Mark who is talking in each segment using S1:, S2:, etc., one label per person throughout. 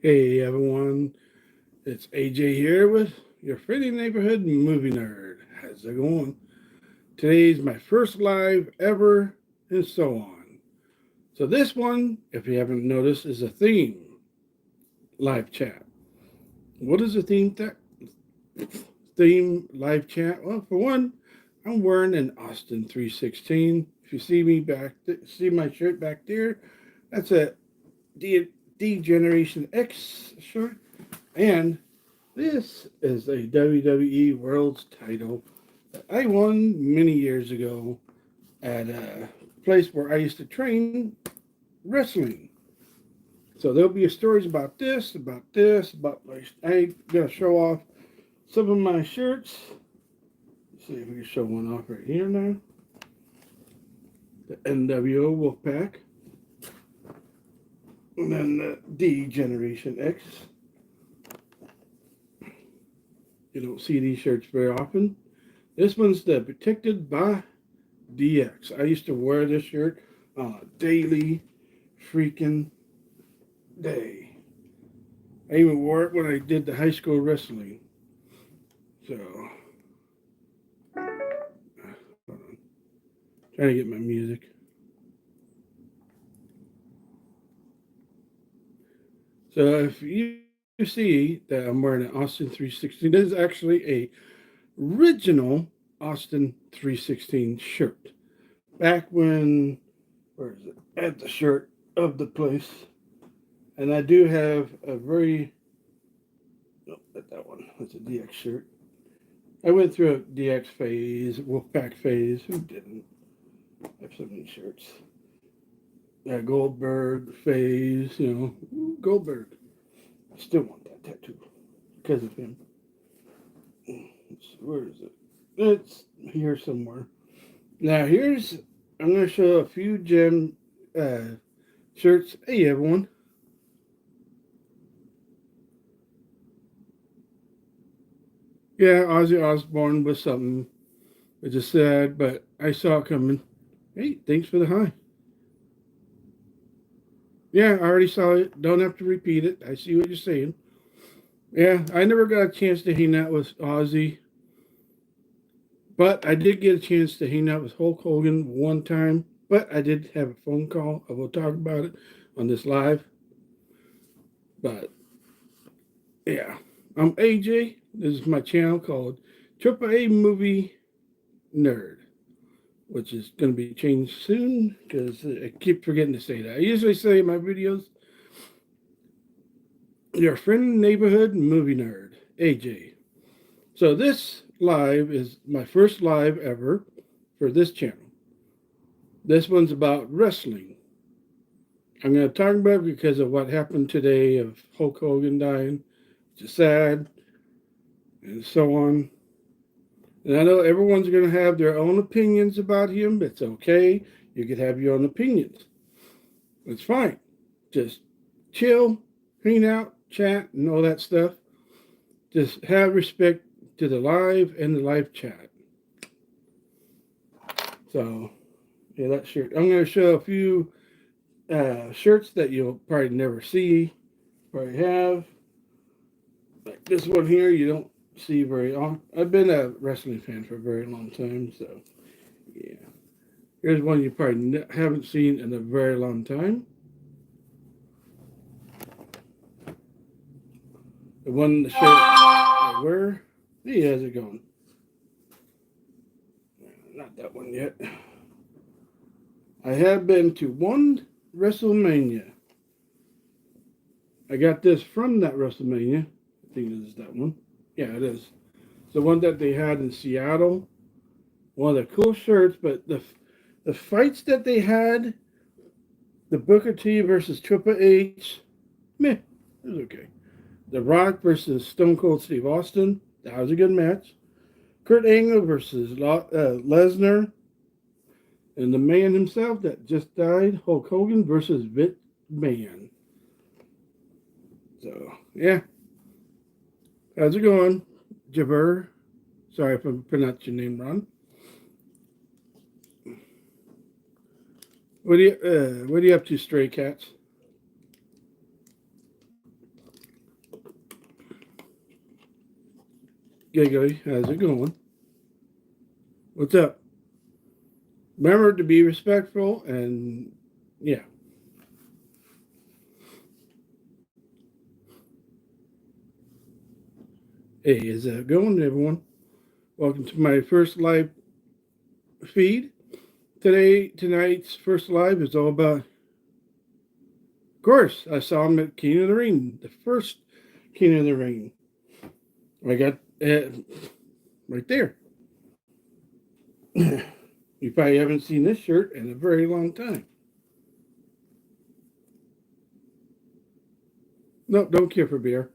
S1: Hey everyone, it's AJ here with your friendly neighborhood movie nerd. How's it going? Today's my first live ever, and so on. So this one, if you haven't noticed, is a theme live chat. What is a theme live chat? Well, for one, I'm wearing an Austin 316. If you see me see my shirt back there, that's a D Generation X shirt. And this is a WWE World's title that I won many years ago at a place where I used to train wrestling. So there'll be stories about this, I'm gonna show off some of my shirts. Let's see if we can show one off right here now. The NWO Wolfpack. And then the D Generation X. You don't see these shirts very often. This one's the Protected by DX. I used to wear this shirt on a daily freaking day. I even wore it when I did the high school wrestling. So, hold on. Trying to get my music. So if you see that I'm wearing an Austin 316, this is actually a original Austin 316 shirt. Back when, where is it? At the shirt of the place. And I do have a very, no, not that one. That's a DX shirt. I went through a DX phase, Wolfpack phase. Who didn't? I have so many shirts. Goldberg phase, Goldberg. I still want that tattoo because of him. Where is it? It's here somewhere. Now I'm going to show a few gem shirts. Hey everyone. Yeah, Ozzy Osbourne was something. It's just sad, but I saw it coming. Hey, thanks for the hi. Yeah, I already saw it. Don't have to repeat it. I see what you're saying. Yeah, I never got a chance to hang out with Ozzy. But I did get a chance to hang out with Hulk Hogan one time. But I did have a phone call. I will talk about it on this live. But, yeah. I'm AJ. This is my channel called AAA Movie Nerd, which is going to be changed soon because I keep forgetting to say that. I usually say in my videos, your friend neighborhood movie nerd, AJ. So this live is my first live ever for this channel. This one's about wrestling. I'm going to talk about it because of what happened today of Hulk Hogan dying, which is sad, and so on. And I know everyone's going to have their own opinions about him. It's okay. You could have your own opinions. It's fine. Just chill, hang out, chat, and all that stuff. Just have respect to the live and the live chat. So, yeah, that shirt. I'm going to show a few shirts that you'll probably never see, probably have. Like this one here, you don't see very often. I've been a wrestling fan for a very long time, so yeah. Here's one you probably haven't seen in a very long time. The one the shirt I wear. Hey, how's it going? Not that one yet. I have been to one WrestleMania. I got this from that WrestleMania. I think it is that one. Yeah, it is. It's the one that they had in Seattle. One of the cool shirts, but the fights that they had, the Booker T versus Triple H, meh, it was okay. The Rock versus Stone Cold Steve Austin, that was a good match. Kurt Angle versus Lesnar. And the man himself that just died, Hulk Hogan versus Vince McMahon. So, yeah. How's it going, Jabber? Sorry if I pronounced your name wrong. What are you up to, stray cats? Giggly, how's it going? What's up? Remember to be respectful and yeah. Hey, is it going, everyone? Welcome to my first live feed. Tonight's first live is all about. Of course, I saw him at King of the Ring, the first King of the Ring. I got right there. You probably haven't seen this shirt in a very long time. No, don't care for beer.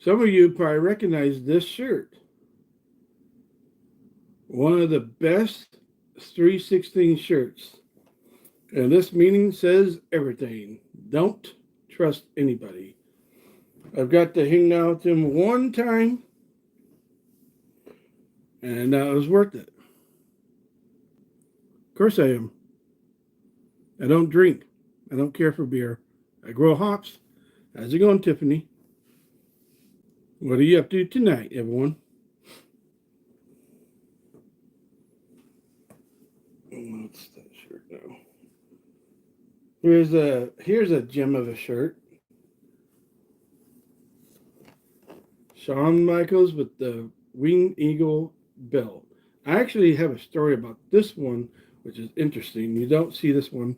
S1: Some of you probably recognize this shirt. One of the best 316 shirts. And this meaning says everything. Don't trust anybody. I've got to hang out with him one time, and it was worth it. Of course I am. I don't drink. I don't care for beer. I grow hops. How's it going, Tiffany? What are you up to tonight, everyone? What's that shirt now? Here's a gem of a shirt. Shawn Michaels with the Winged Eagle belt. I actually have a story about this one, which is interesting. You don't see this one.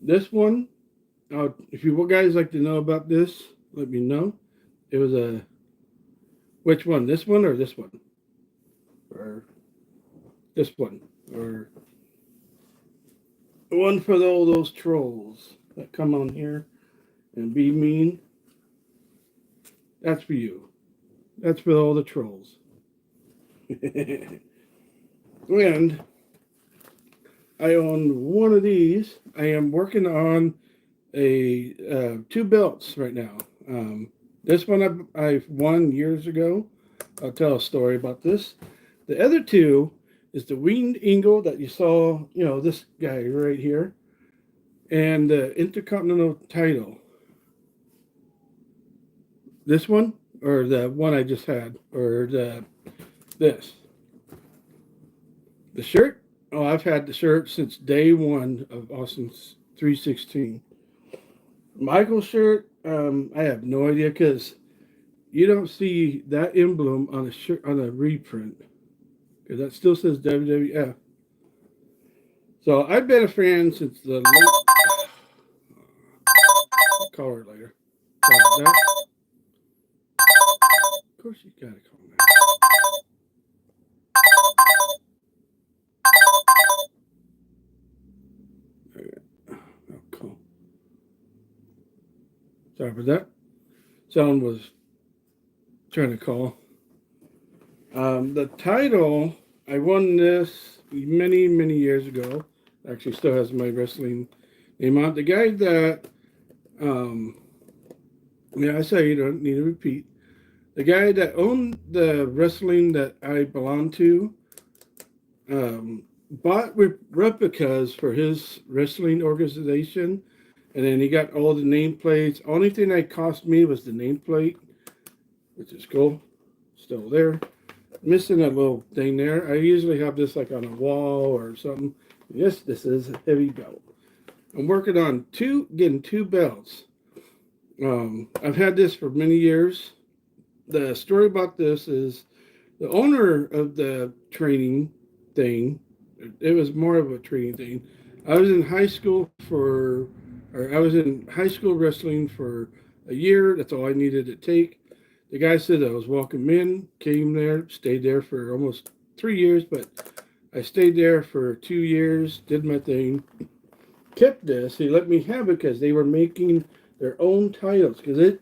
S1: This one, if you guys like to know about this, let me know. It was which one? This one or this one? Or this one? Or one for all those trolls that come on here and be mean? That's for you. That's for all the trolls. And I own one of these. I am working on two belts right now. This one I've won years ago. I'll tell a story about this. The other two is the Winged Eagle that you saw, this guy right here, and the Intercontinental title. This one, or the one I just had, or this. The shirt? Oh, I've had the shirt since day one of Austin's 316. Michael's shirt, I have no idea because you don't see that emblem on a shirt on a reprint. Because that still says WWF. So I've been a fan since the late. I'll call her later. That. Of course you gotta call me. Okay. Oh, cool. Sorry for that. Someone was trying to call. The title, I won this many, many years ago. Actually, still has my wrestling name on it. The guy that, I say you don't need to repeat. The guy that owned the wrestling that I belonged to, bought replicas for his wrestling organization, and then he got all the nameplates. Only thing that cost me was the nameplate, which is cool. Still there. Missing a little thing there. I usually have this like on a wall or something. Yes, this is a heavy belt. I'm working on getting two belts. I've had this for many years. The story about this is the owner of the training thing. It was more of a training thing. I was in high school wrestling for a year. That's all I needed to take. The guy said I was welcome in, came there, stayed there for almost 3 years, but I stayed there for 2 years, did my thing, kept this. He let me have it because they were making their own titles, because it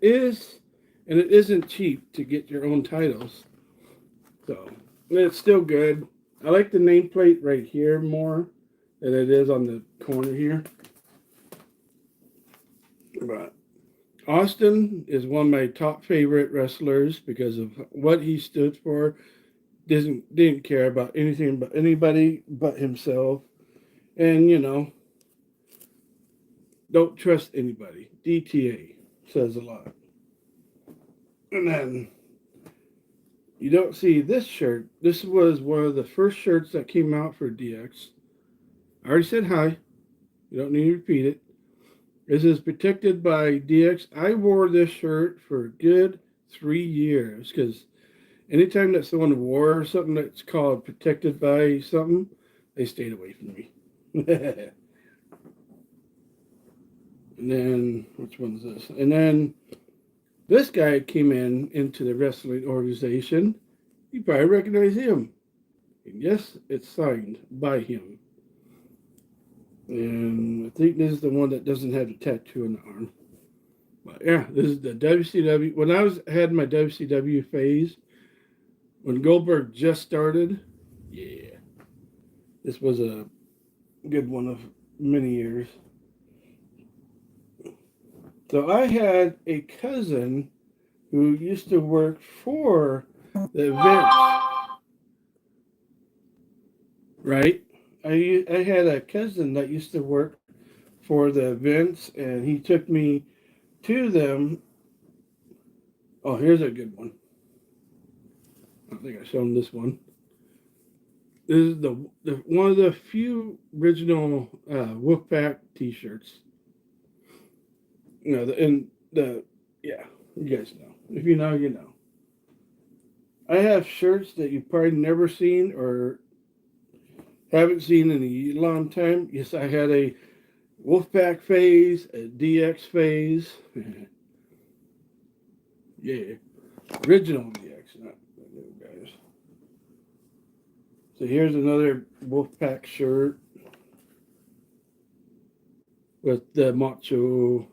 S1: isn't cheap to get your own titles. So, it's still good. I like the nameplate right here more than it is on the corner here. But Austin is one of my top favorite wrestlers because of what he stood for. Didn't care about anything but anybody but himself. And, don't trust anybody. DTA says a lot. And then you don't see this shirt. This was one of the first shirts that came out for DX. I already said hi. You don't need to repeat it. This is protected by DX. I wore this shirt for a good 3 years because anytime that someone wore something that's called protected by something, they stayed away from me. And then, which one's this? And then this guy came into the wrestling organization. You probably recognize him. And yes, it's signed by him. And I think this is the one that doesn't have the tattoo on the arm. But yeah, this is the WCW. When I had my WCW phase, when Goldberg just started, yeah, this was a good one of many years. So I had a cousin who used to work for the event, right? I had a cousin that used to work for the events, and he took me to them. Oh, here's a good one. I think I showed him this one. This is the one of the few original Wolfpack T-shirts. You know, yeah, you guys know. If you know, you know. I have shirts that you've probably never seen or haven't seen in a long time. Yes, I had a Wolfpack phase, a DX phase. Yeah, original DX, not the new guys. So here's another Wolfpack shirt with the Macho,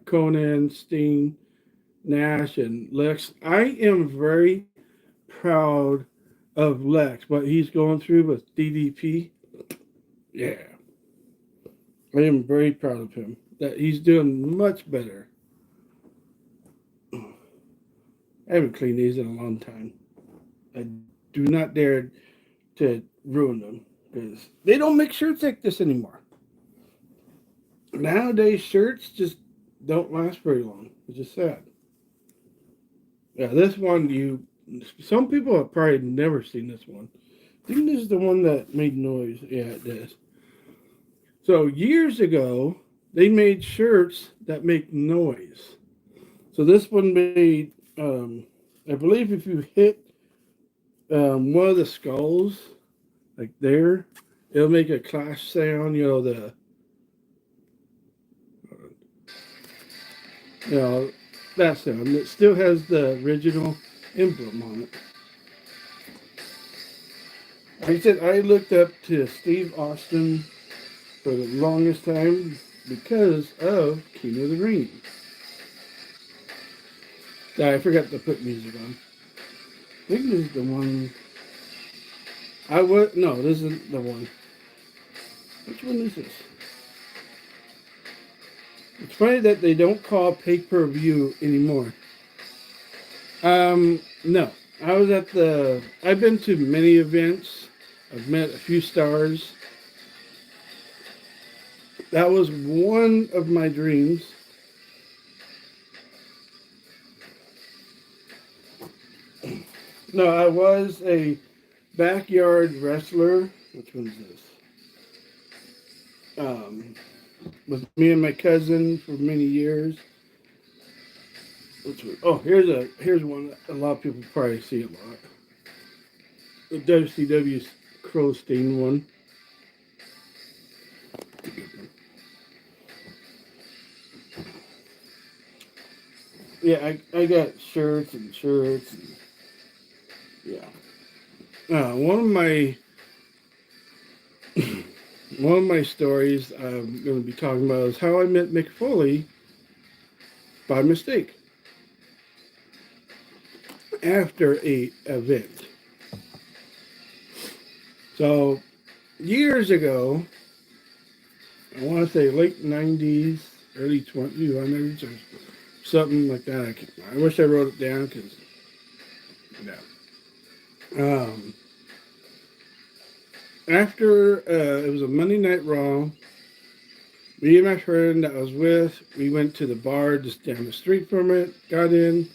S1: Conan, Sting, Nash, and Lex. I am very proud of Lex, what he's going through with DDP. Yeah. I am very proud of him. That he's doing much better. I haven't cleaned these in a long time. I do not dare to ruin them because they don't make shirts like this anymore. Nowadays, shirts just don't last very long. It's just sad. Yeah, this one, some people have probably never seen this one. I think this is the one that made noise. Yeah, it does. So years ago, they made shirts that make noise. So this one made, I believe if you hit one of the skulls, like there, it'll make a clash sound, that sound. It still has the original emblem on it. Like I said, I looked up to Steve Austin for the longest time because of King of the Ring. I forgot to put music on. I think this is the one. No, this isn't the one. Which one is this? It's funny that they don't call pay-per-view anymore. No. I've been to many events. I've met a few stars. That was one of my dreams. No, I was a backyard wrestler. Which one's this? With me and my cousin for many years. Oh, here's one that a lot of people probably see a lot. The WCW Crow Stain one. Yeah, I got shirts. And, yeah. One of my stories I'm going to be talking about is how I met Mick Foley by mistake after a event. So years ago, I want to say late 90s, early 20s, or something like that. I wish I wrote it down because, yeah. After it was a Monday Night Raw, me and my friend that I was with, we went to the bar just down the street from it, got in,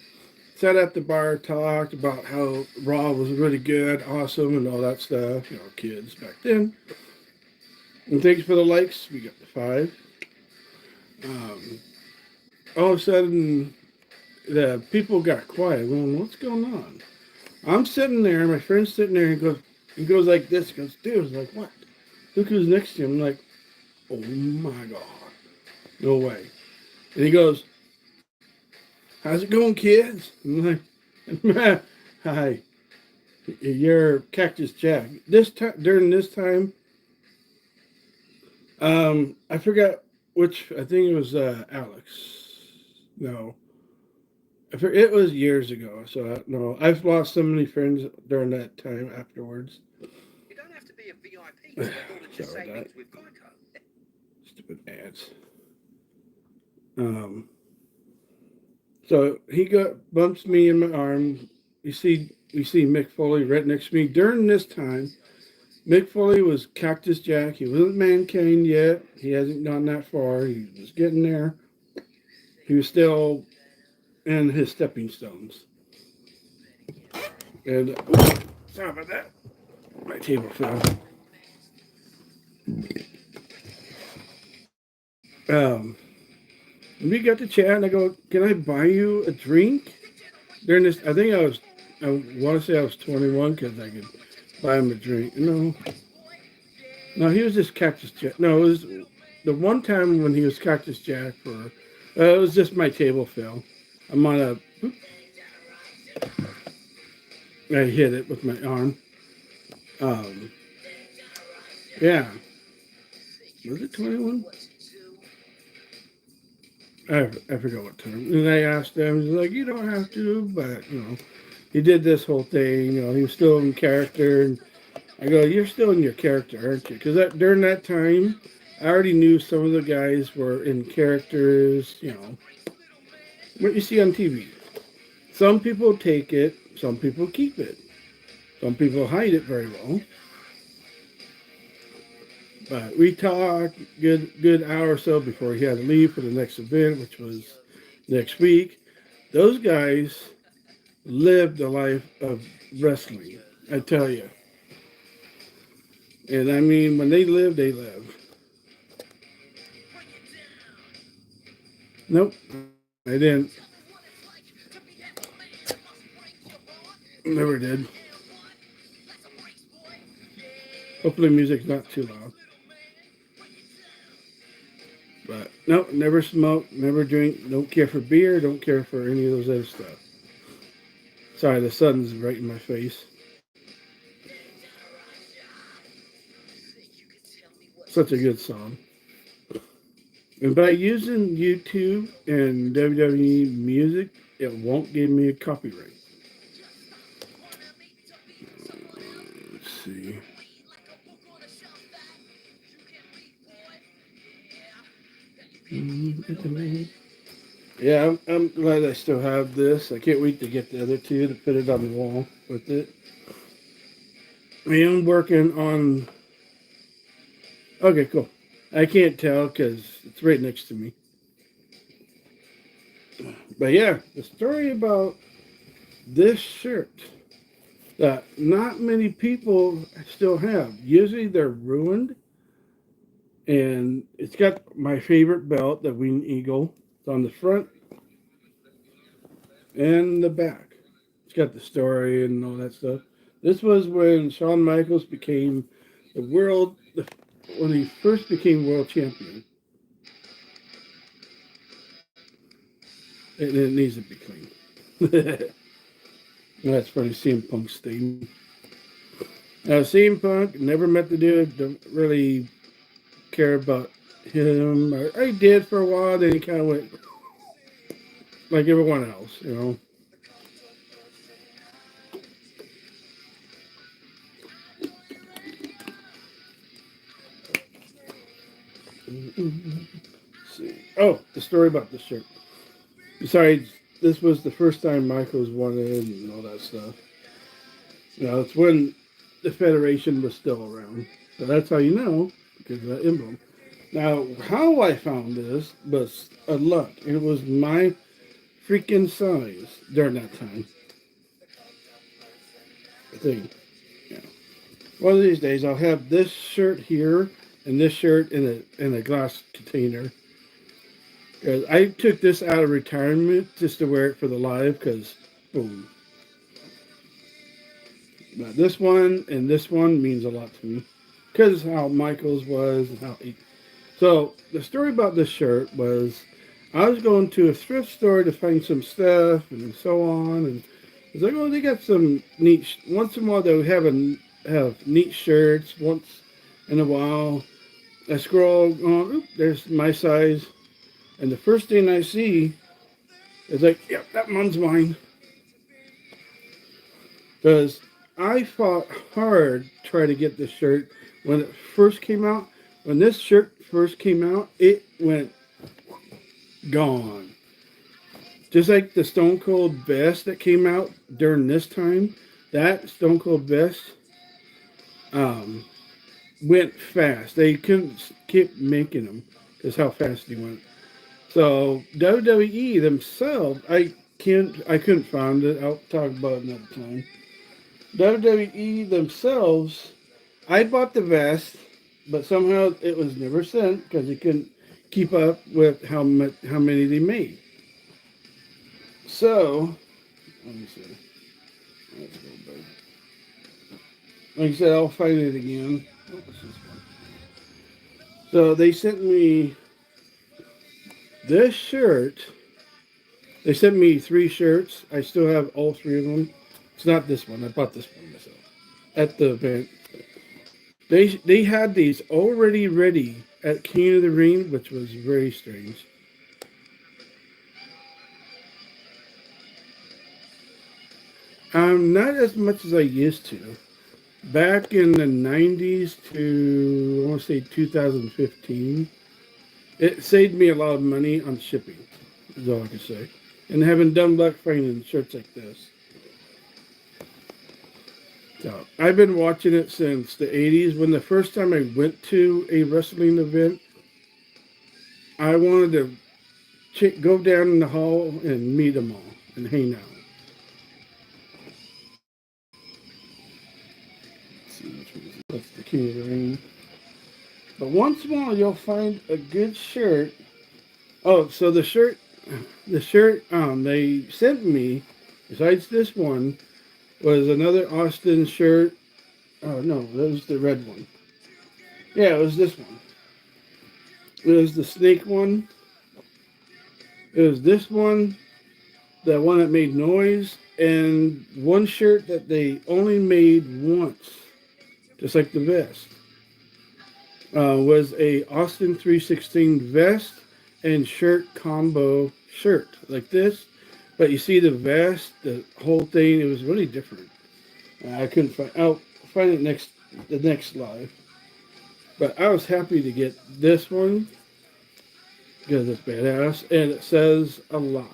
S1: sat at the bar, talked about how Raw was really good, awesome, and all that stuff. You know, kids back then. And thanks for the likes. We got the 5. Um, all of a sudden, the people got quiet. Going, what's going on? I'm sitting there. My friend's sitting there. He goes like this. He goes, dude, I was like, what? Look who's next to him. I'm like, oh my god, no way. And he goes, how's it going, kids? I'm like, hi. You're Cactus Jack. During this time, I forgot which. I think it was Alex. No, it was years ago. So no, I've lost so many friends during that time afterwards.
S2: You don't have to be a VIP to get all savings with Geico.
S1: Stupid ads. So he bumps me in my arm. You see Mick Foley right next to me. During this time, Mick Foley was Cactus Jack. He wasn't Mankind yet. He hasn't gone that far. He was getting there. He was still in his stepping stones. And sorry about that. My table fell. We got to chat, and I go, "Can I buy you a drink?" During this, I want to say I was 21 because I could buy him a drink. No, he was just Cactus Jack. No, it was the one time when he was Cactus Jack. It was just my table fell. I'm on a. I hit it with my arm. Yeah. Was it 21? I forgot what time. And I asked him, he's like, you don't have to, but, he did this whole thing. He was still in character. And I go, you're still in your character, aren't you? Because during that time, I already knew some of the guys were in characters, what you see on TV. Some people take it, some people keep it. Some people hide it very well. But we talked good hour or so before he had to leave for the next event, which was next week. Those guys lived the life of wrestling, I tell you. And I mean, when they live, they live. Nope, I didn't. Never did. Hopefully music's not too loud. But no, never smoke, never drink, don't care for beer, don't care for any of those other stuff. Sorry, the sun's right in my face. Such a good song. And by using YouTube and WWE music, it won't give me a copyright. Let's see. Yeah, I'm glad I still have this. I can't wait to get the other two to put it on the wall with it. I am working on... Okay, cool. I can't tell because it's right next to me. But yeah, the story about this shirt that not many people still have. Usually they're ruined. And it's got my favorite belt, the Winged Eagle. It's on the front and the back. It's got the story and all that stuff. This was when Shawn Michaels became when he first became world champion. And it needs to be clean. That's funny, CM Punk's thing. CM Punk, never met the dude, don't really care about him. I did for a while, then he kind of went like everyone else, See. Oh, the story about the shirt. Besides, this was the first time Michaels won it and all that stuff. It's when the Federation was still around. So that's how you know, because of that emblem. Now, how I found this was a luck. It was my freaking size during that time. I think, yeah. One of these days I'll have this shirt here and this shirt in a glass container. Cause I took this out of retirement just to wear it for the live. Cause boom. But this one and this one means a lot to me. Cause how Michael's was and how he. So the story about this shirt was, I was going to a thrift store to find some stuff and so on, and I was like, oh, they got some neat. Once in a while, they would have neat shirts. Once in a while, I scroll, oh, oop, there's my size, and the first thing I see is like, yep, that one's mine. Because I fought hard to try to get this shirt when it first came out. When this shirt first came out, it went gone. Just like the Stone Cold vest that came out during this time, that Stone Cold vest went fast. They couldn't keep making them because how fast he went. So WWE themselves, I couldn't find it. I'll talk about it another time. WWE themselves, I bought the vest, but somehow it was never sent because they couldn't keep up with how many they made. So, let me see. Let's go back. Like I said, I'll find it again. Oh, this is fun. So they sent me this shirt. They sent me 3 shirts. I still have all 3 of them. It's not this one. I bought this one myself at the event. They had these already ready at King of the Ring, which was very strange. Not as much as I used to. Back in the 90s to, I want to say 2015, it saved me a lot of money on shipping, is all I can say. And having done luck finding shirts like this. So, I've been watching it since the 80s. When the first time I went to a wrestling event, I wanted to go down in the hall and meet them all and hang out. Let's see which one is it. That's the King of the Ring. But once in a while, you'll find a good shirt. Oh, so the shirt they sent me, besides this one, was another Austin shirt. Oh, no, that was the red one. Yeah, it was this one. It was the snake one. It was this one, the one that made noise, and one shirt that they only made once, just like the vest, was a Austin 316 vest and shirt combo shirt, like this. But you see the vest, the whole thing, it was really different. I couldn't find. I'll find it the next live. But I was happy to get this one because it's badass and it says a lot.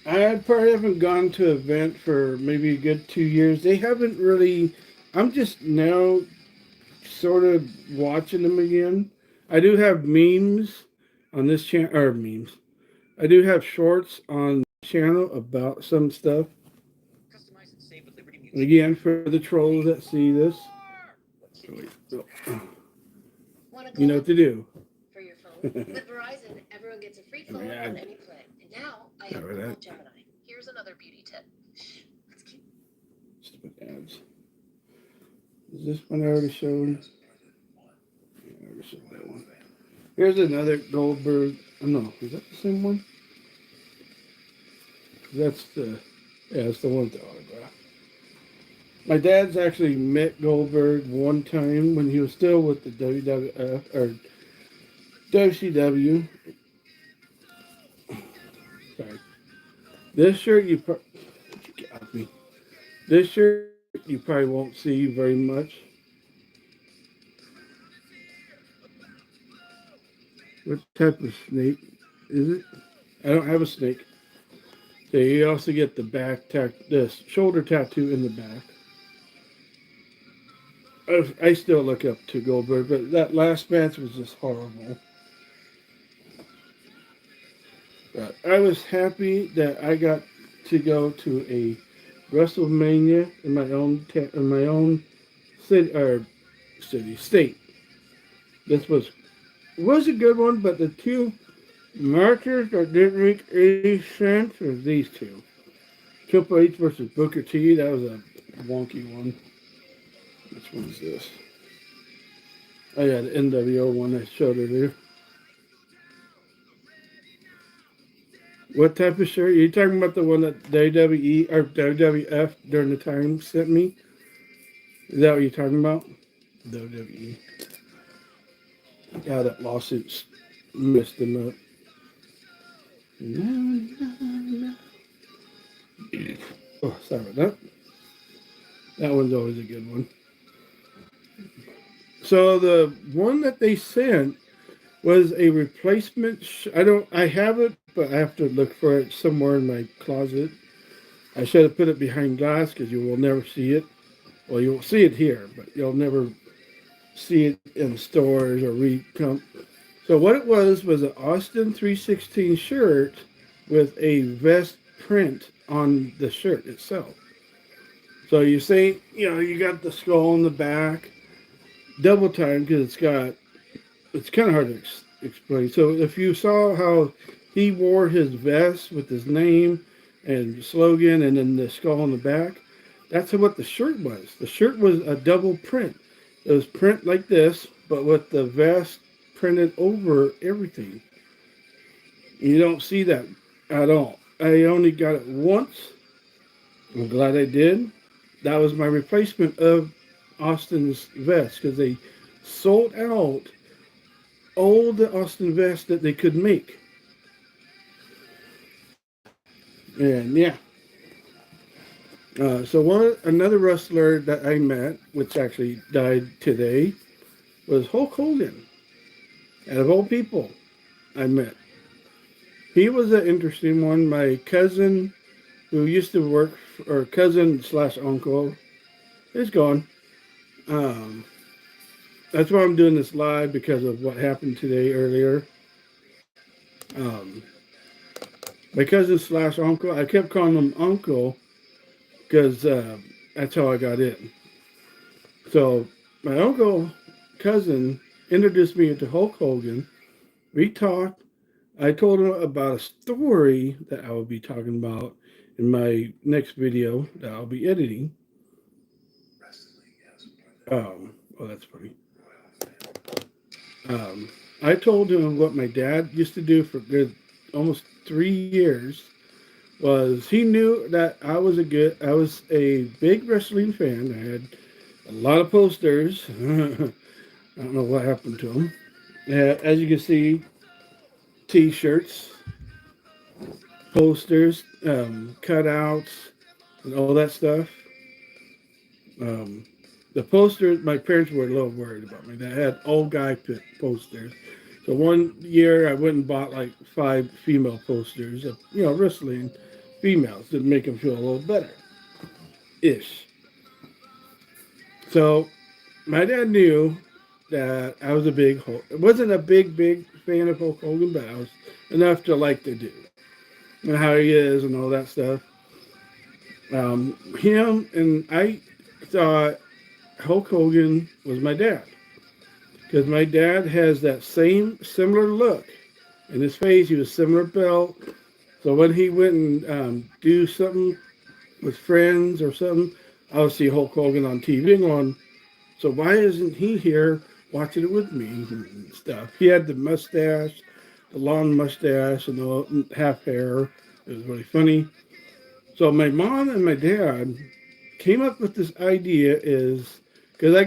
S1: I probably haven't gone to an event for maybe a good 2 years. They haven't really. I'm just now sort of watching them again. I do have memes on this channel, or memes. I do have shorts on the channel about some stuff. And again, for the trolls that see this, you know what to do.
S3: For your phone. With Verizon, everyone gets a free phone on any plan. And now I have Google Gemini. Here's another beauty tip. That's cute.
S1: Stupid ads. Is this one I already showed? Yeah, I already showed that one. Here's another Goldberg. Oh, no, is that the same one? That's the one with the autograph. My dad's actually met Goldberg one time when he was still with the WWF or WCW. Sorry. This shirt you probably won't see very much. What type of snake is it? I don't have a snake. So you also get the shoulder tattoo in the back. I still look up to Goldberg, but that last match was just horrible. But I was happy that I got to go to a WrestleMania in my own city or state. This was a good one, but the two matches that didn't make any sense was these two. Triple H versus Booker T. That was a wonky one. Which one's this? Oh yeah, the NWO one I showed earlier. What type of shirt? Are you talking about the one that WWE or WWF during the time sent me? Is that what you're talking about? WWE. Yeah, that lawsuit's messed them up. Oh, sorry about that. That one's always a good one. So the one that they sent was a replacement. I have it, but I have to look for it somewhere in my closet. I should have put it behind glass because you will never see it. Well, you'll see it here, but you'll never see it in stores or come. So what it was an Austin 316 shirt with a vest print on the shirt itself. So you say, you got the skull in the back, double time because it's kind of hard to explain. So if you saw how he wore his vest with his name and slogan and then the skull on the back, that's what the shirt was. The shirt was a double print. It was print like this, but with the vest printed over everything. You don't see that at all. I only got it once. I'm glad I did. That was my replacement of Austin's vest because they sold out all the Austin vests that they could make. And yeah. So another wrestler that I met, which actually died today, was Hulk Hogan. Out of all people I met. He was an interesting one. My cousin, who used to work, or cousin/uncle, is gone. That's why I'm doing this live because of what happened today earlier. My cousin/uncle, I kept calling him uncle because that's how I got in. So my cousin introduced me to Hulk Hogan. We talked. I told him about a story that I will be talking about in my next video that I'll be editing. Oh, that's funny. I told him what my dad used to do for almost 3 years was he knew that I was a big wrestling fan. I had a lot of posters. I don't know what happened to them. As you can see, T-shirts, posters, cutouts, and all that stuff. The posters, my parents were a little worried about me. They had old guy posters. So one year I went and bought like 5 female posters of, wrestling females to make them feel a little better-ish. So my dad knew that I was I wasn't a big fan of Hulk Hogan, but I was enough to like the dude and how he is and all that stuff. Him and I thought Hulk Hogan was my dad because my dad has that similar look in his face. He was similar built. So when he went and do something with friends or something, I would see Hulk Hogan on TV going, so why isn't he here watching it with me and stuff? He had the mustache, the long mustache and the half hair. It was really funny. So my mom and my dad came up with this idea because I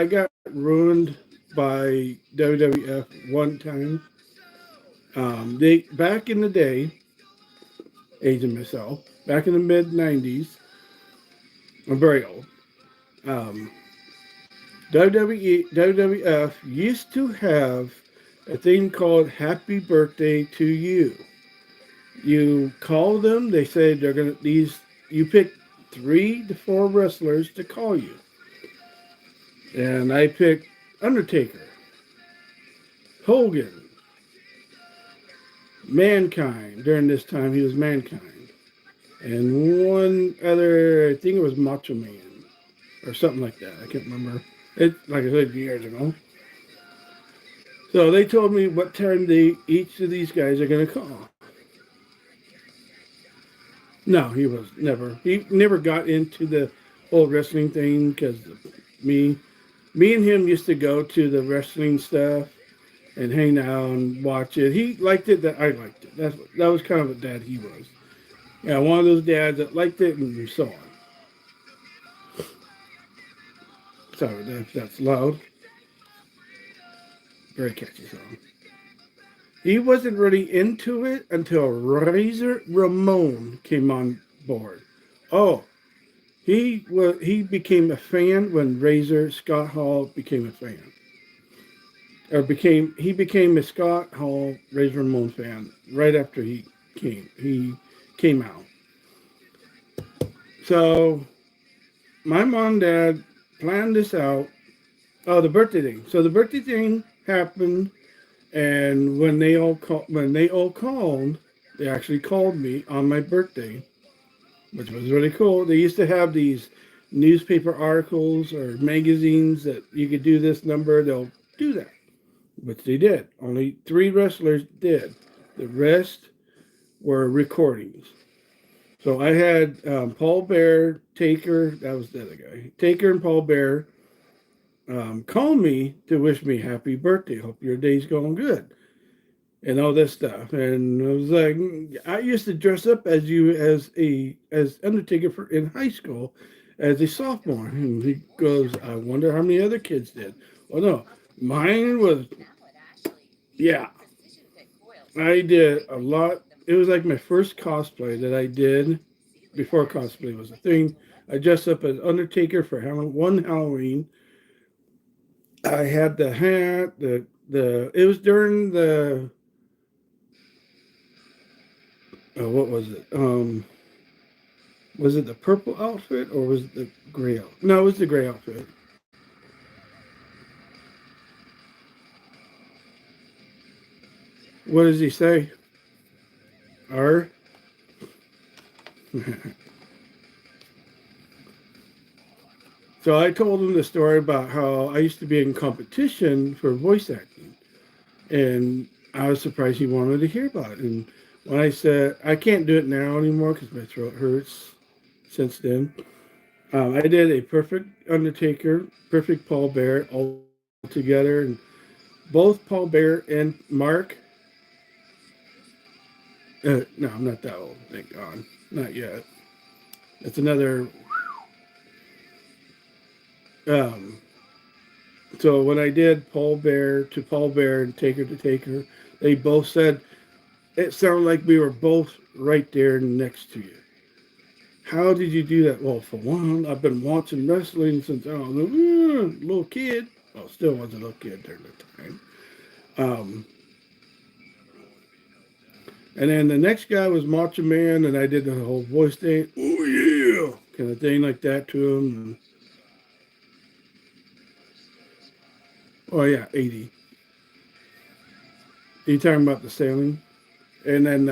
S1: got ruined by WWF one time. They back in the day, aging myself, back in the mid-90s, I'm very old. WWF used to have a thing called Happy Birthday to You. You call them, they say you pick 3 to 4 wrestlers to call you. And I picked Undertaker, Hogan, Mankind. During this time, he was Mankind. And one other, I think it was Macho Man or something like that. I can't remember. It, like I said, years ago. So they told me what time each of these guys are going to call. No, he was never. He never got into the whole wrestling thing because me, me and him used to go to the wrestling stuff and hang out and watch it. He liked it. That I liked it. That was kind of a dad he was. Yeah, one of those dads that liked it and so on. Sorry, that's loud. Very catchy song. He wasn't really into it until Razor Ramon came on board. Oh, he became a fan when Razor Scott Hall became a fan. He became a Scott Hall Razor Ramon fan right after he came out. So my mom and dad planned this out. Oh, the birthday thing. So the birthday thing happened, and when they all called, they actually called me on my birthday, which was really cool. They used to have these newspaper articles or magazines that you could do this number, they'll do that, which they did. Only 3 wrestlers did. The rest were recordings. So I had Paul Bear, Taker, that was the other guy, Taker and Paul Bear call me to wish me happy birthday. Hope your day's going good. And all this stuff. And I was like, I used to dress up as Undertaker in high school as a sophomore. And he goes, I wonder how many other kids did. Well, no, mine was, yeah, I did a lot. It was like my first cosplay that I did before cosplay was a thing. I dressed up as Undertaker for one Halloween. I had the hat, it was during the, what was it? Was it the purple outfit or was it the gray outfit? No, it was the gray outfit. What does he say? R? So I told him the story about how I used to be in competition for voice acting. And I was surprised he wanted to hear about it. And when I said, I can't do it now anymore because my throat hurts since then. I did a perfect Undertaker, perfect Paul Bear all together. And both Paul Bear and Mark, no, I'm not that old, thank God. Not yet. That's another. So when I did Paul Bear and Taker to Taker, they both said, it sounded like we were both right there next to you. How did you do that? Well, for one, I've been watching wrestling since I was a little kid. Well, still was a little kid during the time. And then the next guy was Macho Man, and I did the whole voice thing. Oh, yeah! Kind of thing like that to him. And, oh, yeah, 80. Are you talking about the sailing? And then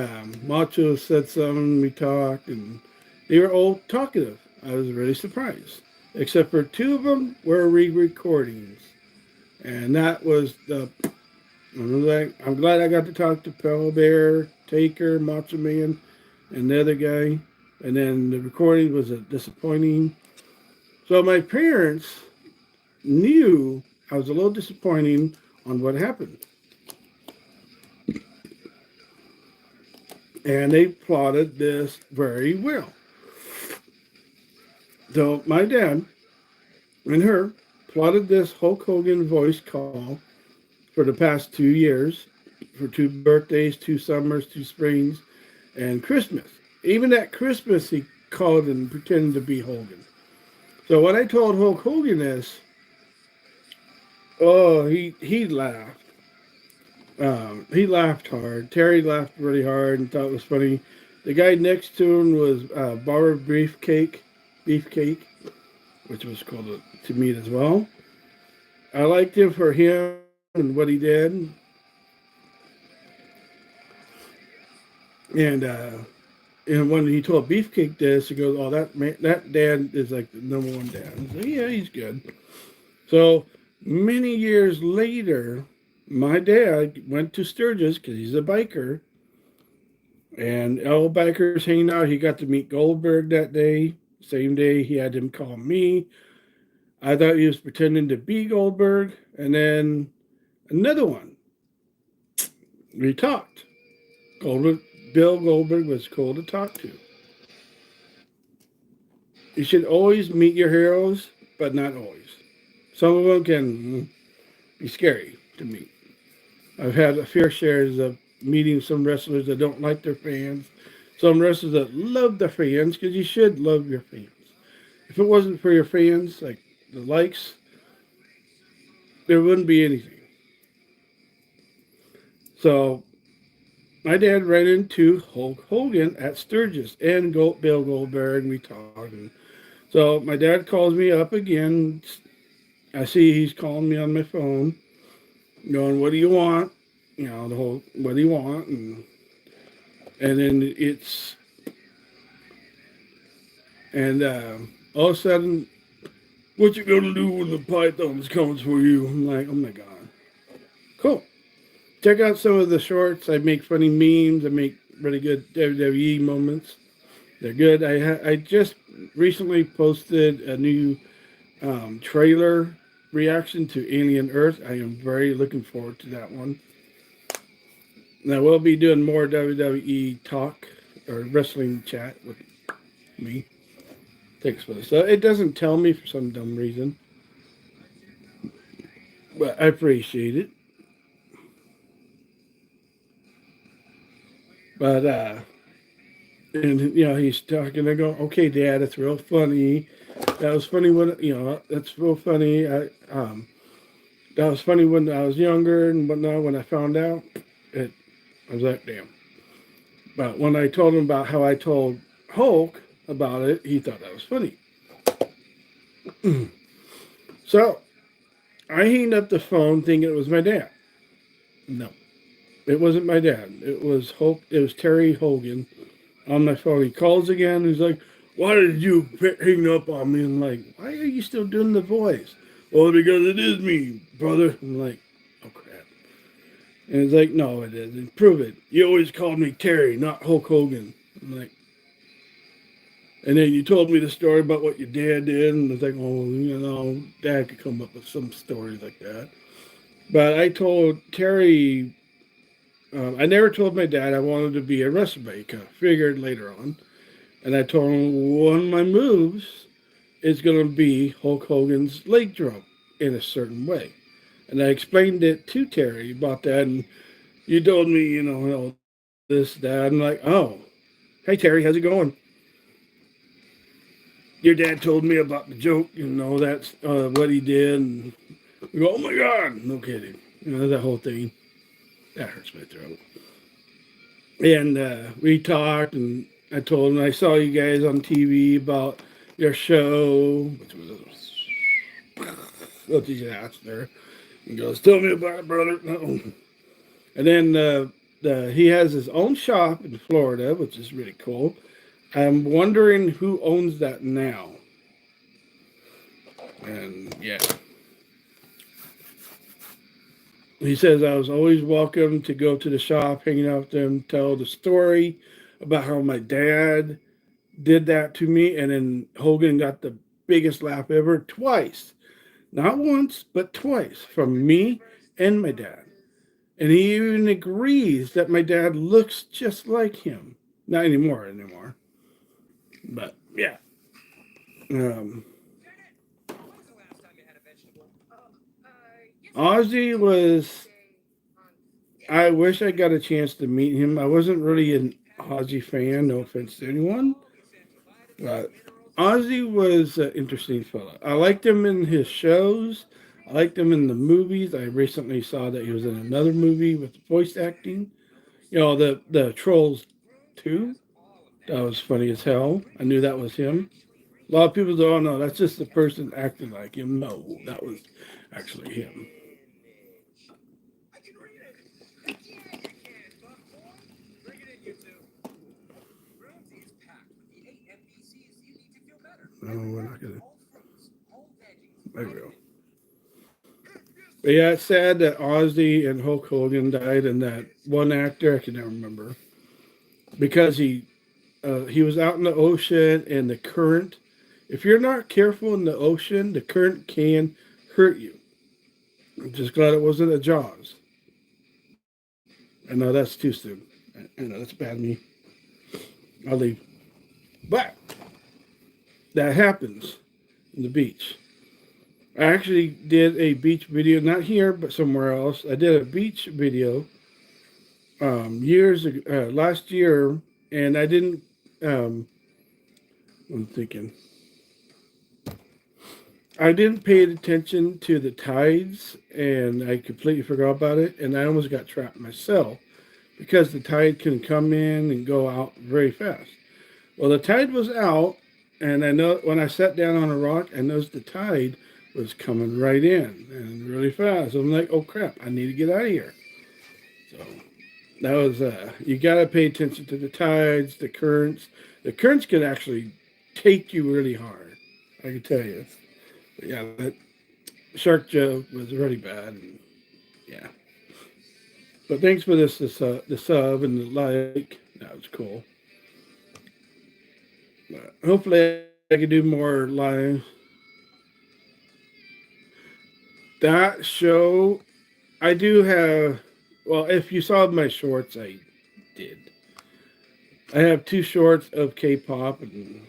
S1: Macho said something, we talked, and they were all talkative. I was really surprised. Except for 2 of them were re-recordings. And that was I'm glad I got to talk to Paul Bear, Taker, Macho Man, and the other guy. And then the recording was disappointing. So my parents knew I was a little disappointing on what happened. And they plotted this very well. So my dad and her plotted this Hulk Hogan voice call for the past 2 years, for 2 birthdays, 2 summers, 2 springs, and Christmas. Even at Christmas, he called and pretended to be Hogan. So when I told Hulk Hogan this, oh, he laughed. He laughed hard. Terry laughed really hard and thought it was funny. The guy next to him was Barbara Beefcake, which was cool to meet as well. I liked him for him and what he did. And when he told Beefcake this, he goes, "Oh, that man, that dad is like the number one dad." I said, "Yeah, he's good." So many years later, my dad went to Sturgis because he's a biker, and all bikers hanging out. He got to meet Goldberg that day. Same day, he had him call me. I thought he was pretending to be Goldberg, and then another one. We talked. Goldberg, Bill Goldberg was cool to talk to. You should always meet your heroes, but not always. Some of them can be scary to meet. I've had a fair share of meeting some wrestlers that don't like their fans, some wrestlers that love their fans, because you should love your fans. If it wasn't for your fans, like the likes, there wouldn't be anything. So my dad ran into Hulk Hogan at Sturgis and Bill Goldberg, and we talked. So my dad calls me up again. I see he's calling me on my phone, going, "What do you want?" You know, the whole, "What do you want?" And then it's, and all of a sudden, "What you gonna do when the pythons comes for you?" I'm like, "Oh my god, cool." Check out some of the shorts. I make funny memes. I make really good WWE moments. They're good. I just recently posted a new trailer reaction to Alien Earth. I am very looking forward to that one. And I will be doing more WWE talk or wrestling chat with me. Thanks for this. So it doesn't tell me for some dumb reason, but I appreciate it. But and you know, he's talking. I go, "Okay, Dad, it's real funny. That was funny when that's real funny. That was funny when I was younger and whatnot. When I found out, I was like, damn." But when I told him about how I told Hulk about it, he thought that was funny. So I hanged up the phone thinking it was my dad. No, it wasn't my dad. It was Hulk. It was Terry Hogan on my phone. He calls again. He's like, "Why did you hang up on me?" I'm like, "Why are you still doing the voice?" "Well, because it is me, brother." I'm like, "Oh crap." And he's like, "No, it isn't. Prove it. You always called me Terry, not Hulk Hogan." I'm like, and then you told me the story about what your dad did, and I was like, "Oh, Dad could come up with some stories like that." But I told Terry, I never told my dad I wanted to be a wrestler, but he kind of figured later on. And I told him one of my moves is going to be Hulk Hogan's leg drop in a certain way. And I explained it to Terry about that, and you told me, this, that. I'm like, "Oh, hey, Terry, how's it going? Your dad told me about the joke, that's what he did." And we go, "Oh my God, no kidding." That whole thing. That hurts my throat. And we talked, and I told him I saw you guys on TV about your show, which was a disaster. He goes, "Tell me about it, brother." No. And then he has his own shop in Florida, which is really cool. I'm wondering who owns that now. And yeah. He says I was always welcome to go to the shop, hanging out with them, tell the story about how my dad did that to me. And then Hogan got the biggest laugh ever twice. Not once, but twice from me and my dad. And he even agrees that my dad looks just like him. Not anymore. But yeah. Um, Ozzy was. I wish I got a chance to meet him. I wasn't really an Ozzy fan, no offense to anyone. But Ozzy was an interesting fella. I liked him in his shows. I liked him in the movies. I recently saw that he was in another movie with voice acting. The Trolls 2. That was funny as hell. I knew that was him. A lot of people don't. Oh, no, that's just the person acting like him. No, that was actually him.
S2: I can read it. Yeah, you can, buckboy. Bring it in, you two. Room is packed with the 8 NBCs you need to feel better.
S1: No, we're not gonna.
S2: Whole fruits, whole veggies.
S1: There we go. But yeah, it's sad that Ozzy and Hulk Hogan died, and that one actor I can never remember because he was out in the ocean and the current. If you're not careful in the ocean, the current can hurt you. I'm just glad it wasn't a Jaws. I know that's too soon. I know that's bad of me. I'll leave. But that happens in the beach. I actually did a beach video, not here, but somewhere else. I did a beach video years ago, last year, and I didn't. I'm thinking. I didn't pay attention to the tides, and I completely forgot about it, and I almost got trapped myself because the tide can come in and go out very fast. Well, the tide was out, and I know when I sat down on a rock, I noticed the tide was coming right in and really fast. I'm like, oh crap, I need to get out of here. So that was, you got to pay attention to the tides, the currents. The currents can actually take you really hard, I can tell you. But yeah, that shark joke was really bad. And yeah. But thanks for the sub and the like. That was cool. But hopefully I can do more live. That show, I do have, well, if you saw my shorts, I did. I have 2 shorts of K-pop, and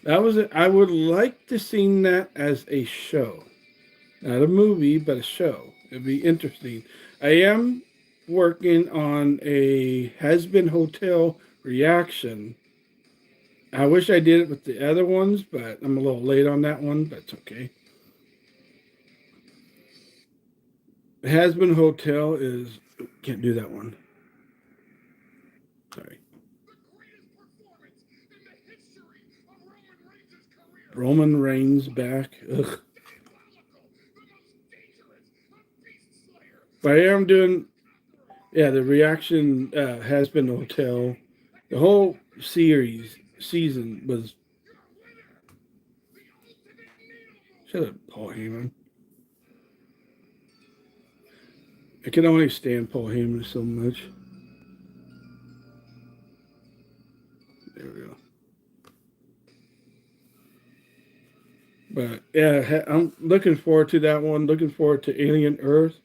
S1: that was it. I would like to see that as a show. Not a movie, but a show. It'd be interesting. I am working on a Has-Been Hotel reaction. I wish I did it with the other ones, but I'm a little late on that one, but it's okay. Has-Been Hotel is... Can't do that one. Sorry. Roman Reigns back. Ugh. But I am doing... Yeah, the reaction Has-Been Hotel. The whole season was... Shut up, Paul Heyman. I can only stand Paul Heyman so much. There we go. But yeah, I'm looking forward to that one. Looking forward to Alien Earth.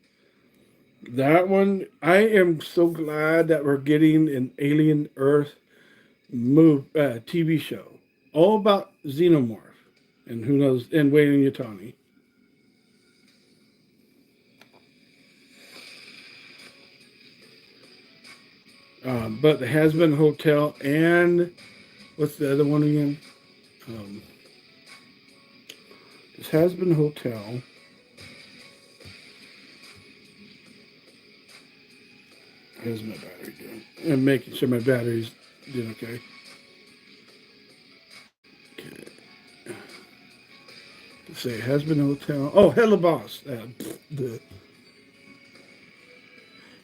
S1: That one, I am so glad that we're getting an Alien Earth TV show. All about Xenomorph. And who knows, and Wayne Yutani. But the Has-Been Hotel and what's the other one again? This Has-Been Hotel. How's my battery doing? I'm making sure my battery's doing okay. Okay. Let's say Has-Been Hotel. Oh, Hello Boss.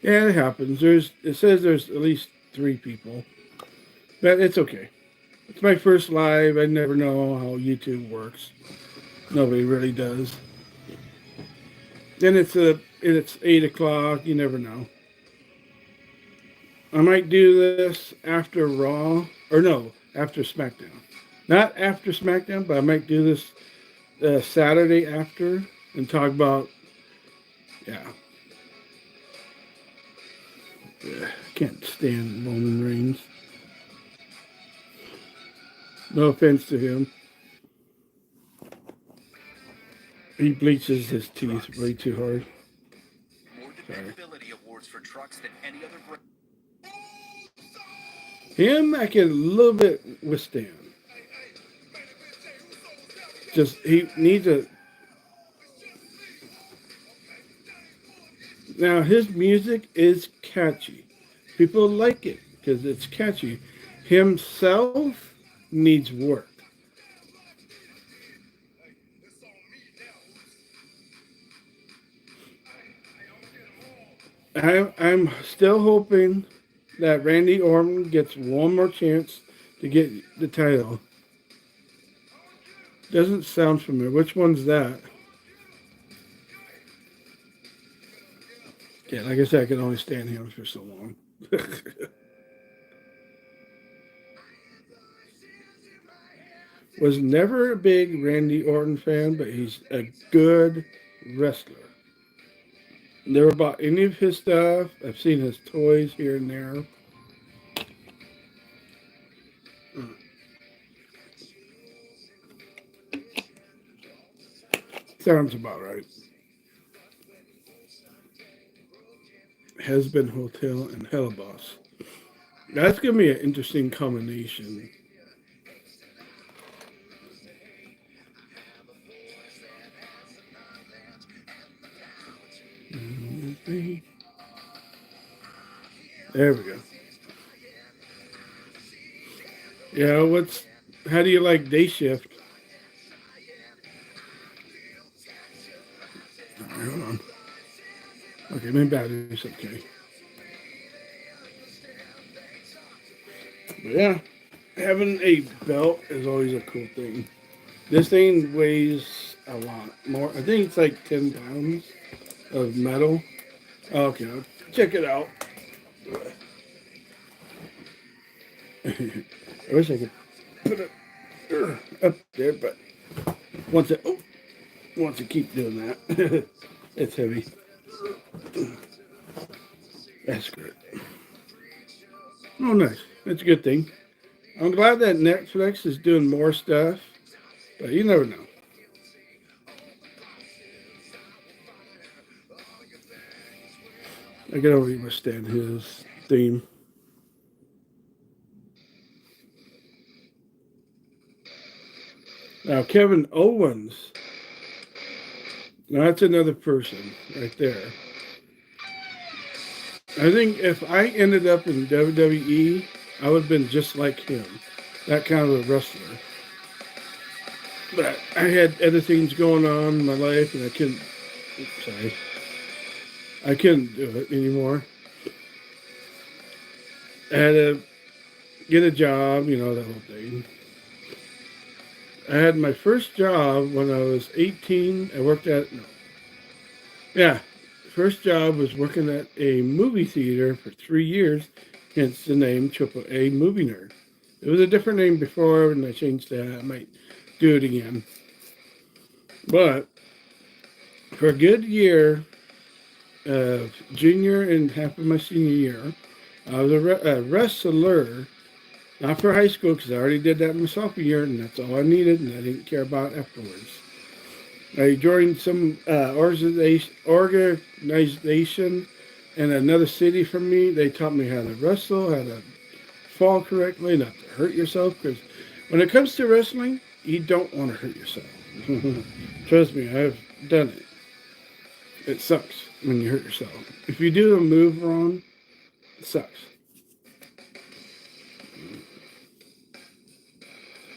S1: Yeah, it happens. It says there's at least 3 people. But it's okay. It's my first live. I never know how YouTube works. Nobody really does. Then it's 8 o'clock. You never know. I might do this after Raw. Or no, after SmackDown. Not after SmackDown, but I might do this Saturday after and talk about, yeah. I can't stand Roman Reigns. No offense to him. He bleaches his teeth way too hard.
S2: More dependability awards for trucks than any other brand.
S1: Him, I can a little bit withstand. Just, he needs a... Now, his music is catchy. People like it because it's catchy. Himself needs work. I'm still hoping that Randy Orton gets one more chance to get the title. Doesn't sound familiar. Which one's that? Yeah, like I said, I can only stand him for so long. Was never a big Randy Orton fan, but he's a good wrestler. Never bought any of his stuff. I've seen his toys here and there. Sounds about right. Has been Hotel and Hell Boss. That's gonna be an interesting combination. There we go. Yeah, what's how do you like day shift? Hold on. Okay, my battery's okay. But yeah, having a belt is always a cool thing. This thing weighs a lot more. I think it's like 10 pounds of metal. Okay, I'll check it out. I wish I could put it up there, but once I keep doing that, it's heavy. That's great. Oh, nice. That's a good thing. I'm glad that Netflix is doing more stuff, but you never know. I can only understand his theme. Now, Kevin Owens. Now, that's another person right there. I think if I ended up in WWE, I would have been just like him. That kind of a wrestler. But I had other things going on in my life, and I couldn't. Oops, sorry. I couldn't do it anymore. I had to get a job, that whole thing. I had my first job when I was 18. I worked at, no. Yeah, first job was working at a movie theater for 3 years, hence the name AAA Movie Nerd. It was a different name before, and I changed that. I might do it again. But for a good year, junior and half of my senior year, I was a wrestler, not for high school because I already did that my sophomore year, and that's all I needed, and I didn't care about afterwards. I joined some organization in another city from me. They taught me how to wrestle, how to fall correctly, not to hurt yourself, because when it comes to wrestling, you don't want to hurt yourself. Trust me, I've done it. It sucks when you hurt yourself. If you do a move wrong, it sucks.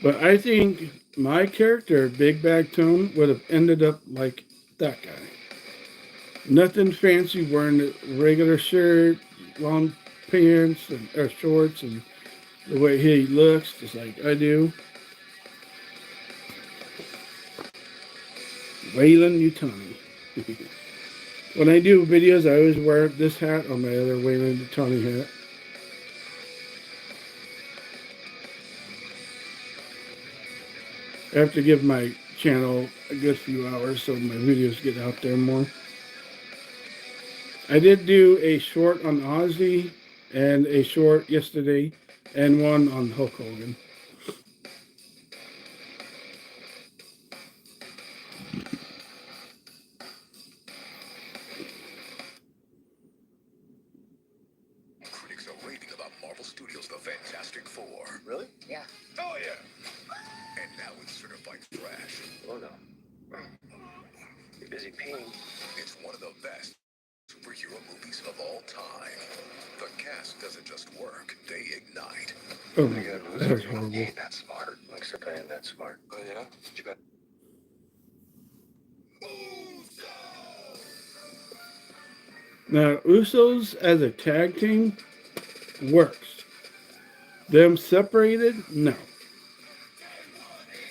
S1: But I think my character, Big Bag Tone, would have ended up like that guy. Nothing fancy, wearing a regular shirt, long pants, or shorts, and the way he looks, just like I do. Waylon Utani. When I do videos, I always wear this hat on my other Waylon Utani hat. I have to give my channel a good few hours so my videos get out there more. I did do a short on Ozzy and a short yesterday and one on Hulk Hogan.
S2: Critics are raving about Marvel Studios' The Fantastic Four.
S4: Really? Yeah.
S2: Oh, yeah. And now it's certified trash.
S4: Oh, no. You're busy peeing.
S2: It's one of the best superhero movies of all time. The cast doesn't just work, they ignite.
S1: Oh my god, that was horrible.
S4: He ain't that smart. Looks like I ain't that smart.
S2: Oh, yeah?
S4: You got...
S1: Now, Usos as a tag team works. Them separated? No.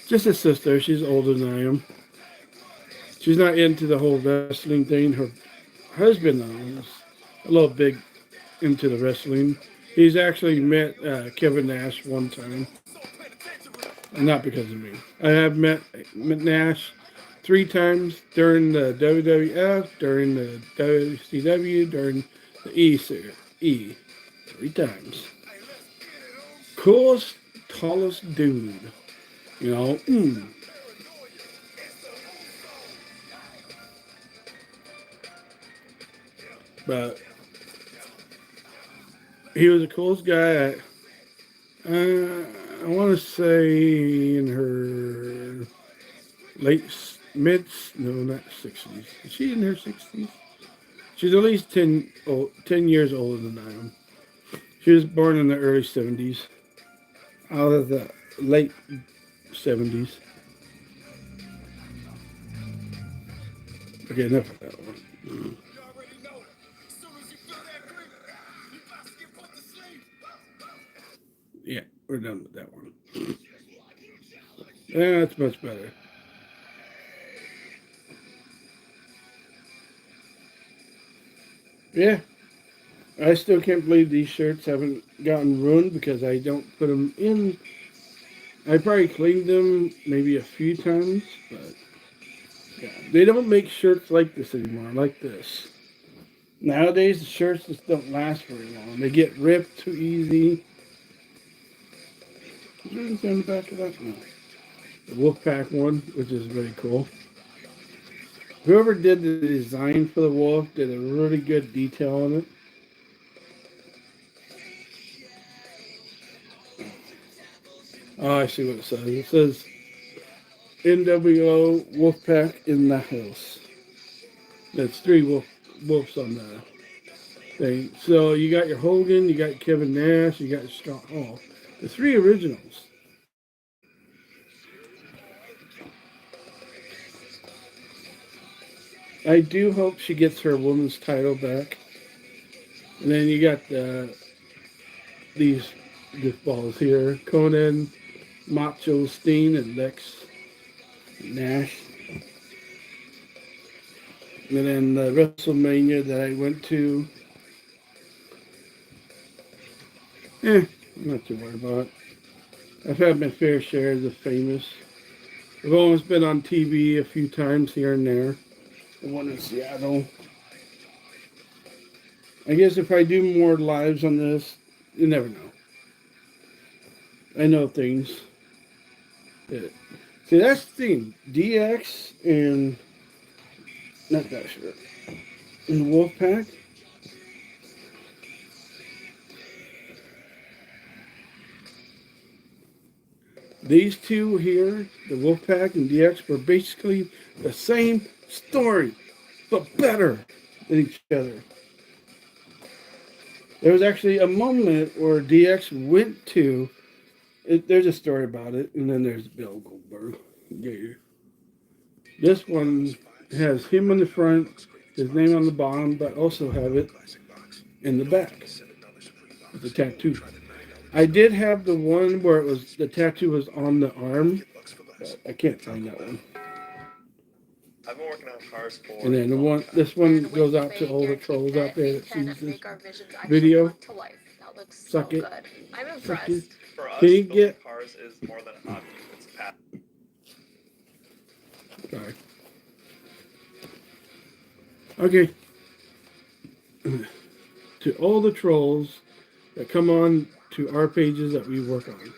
S1: Just a sister. She's older than I am. She's not into the whole wrestling thing. Her husband is a little big into the wrestling. He's actually met Kevin Nash one time. Not because of me. I have met Nash 3 times during the WWF, during the WCW, during the E series. 3 times. Coolest, tallest dude. You know, But he was the coolest guy. I want to say in her not 60s. Is she in her 60s? She's at least 10 years older than I am. She was born in the early 70s. Out of the late 70s. Okay, enough of that one. Yeah, we're done with that one. Yeah, that's much better. Yeah, I still can't believe these shirts haven't gotten ruined because I don't put them in. I probably cleaned them maybe a few times, but yeah, they don't make shirts like this anymore, like this. Nowadays, the shirts just don't last very long. They get ripped too easy. Is there anything on the back of that? No. The Wolfpack one, which is really cool. Whoever did the design for the wolf did a really good detail on it. Oh, I see what it says. It says NWO Wolfpack in the house. That's 3 wolves on the thing. So you got your Hogan, you got Kevin Nash, you got Scott Hall. The 3 originals. I do hope she gets her women's title back. And then you got these goofballs here. Conan, Macho Steen, and Lex Nash. And then the WrestleMania that I went to. I'm not too worried about it. I've had my fair share of the famous. I've almost been on TV a few times here and there. The one in Seattle. I guess if I do more lives on this, you never know. I know things. Yeah. See, that's the thing. DX and not that shirt. And the Wolfpack. These two here, the Wolfpack and DX, were basically the same story, but better than each other. There was actually a moment where DX went to. There's a story about it, and then there's Bill Goldberg. Yeah. This one has him on the front, his name on the bottom, but also have it in the back with the tattoo. I did have the one where it was the tattoo was on the arm, but I can't find that one.
S4: I've been working on cars for.
S1: And then this one goes out to all the trolls out there that sees this video. Suck it.
S3: I'm impressed.
S4: For us,
S1: Can you
S4: building
S1: get?
S4: cars is more than a hobby. It's a passion.
S1: Sorry. Okay. To all the trolls that come on to our pages that we work on.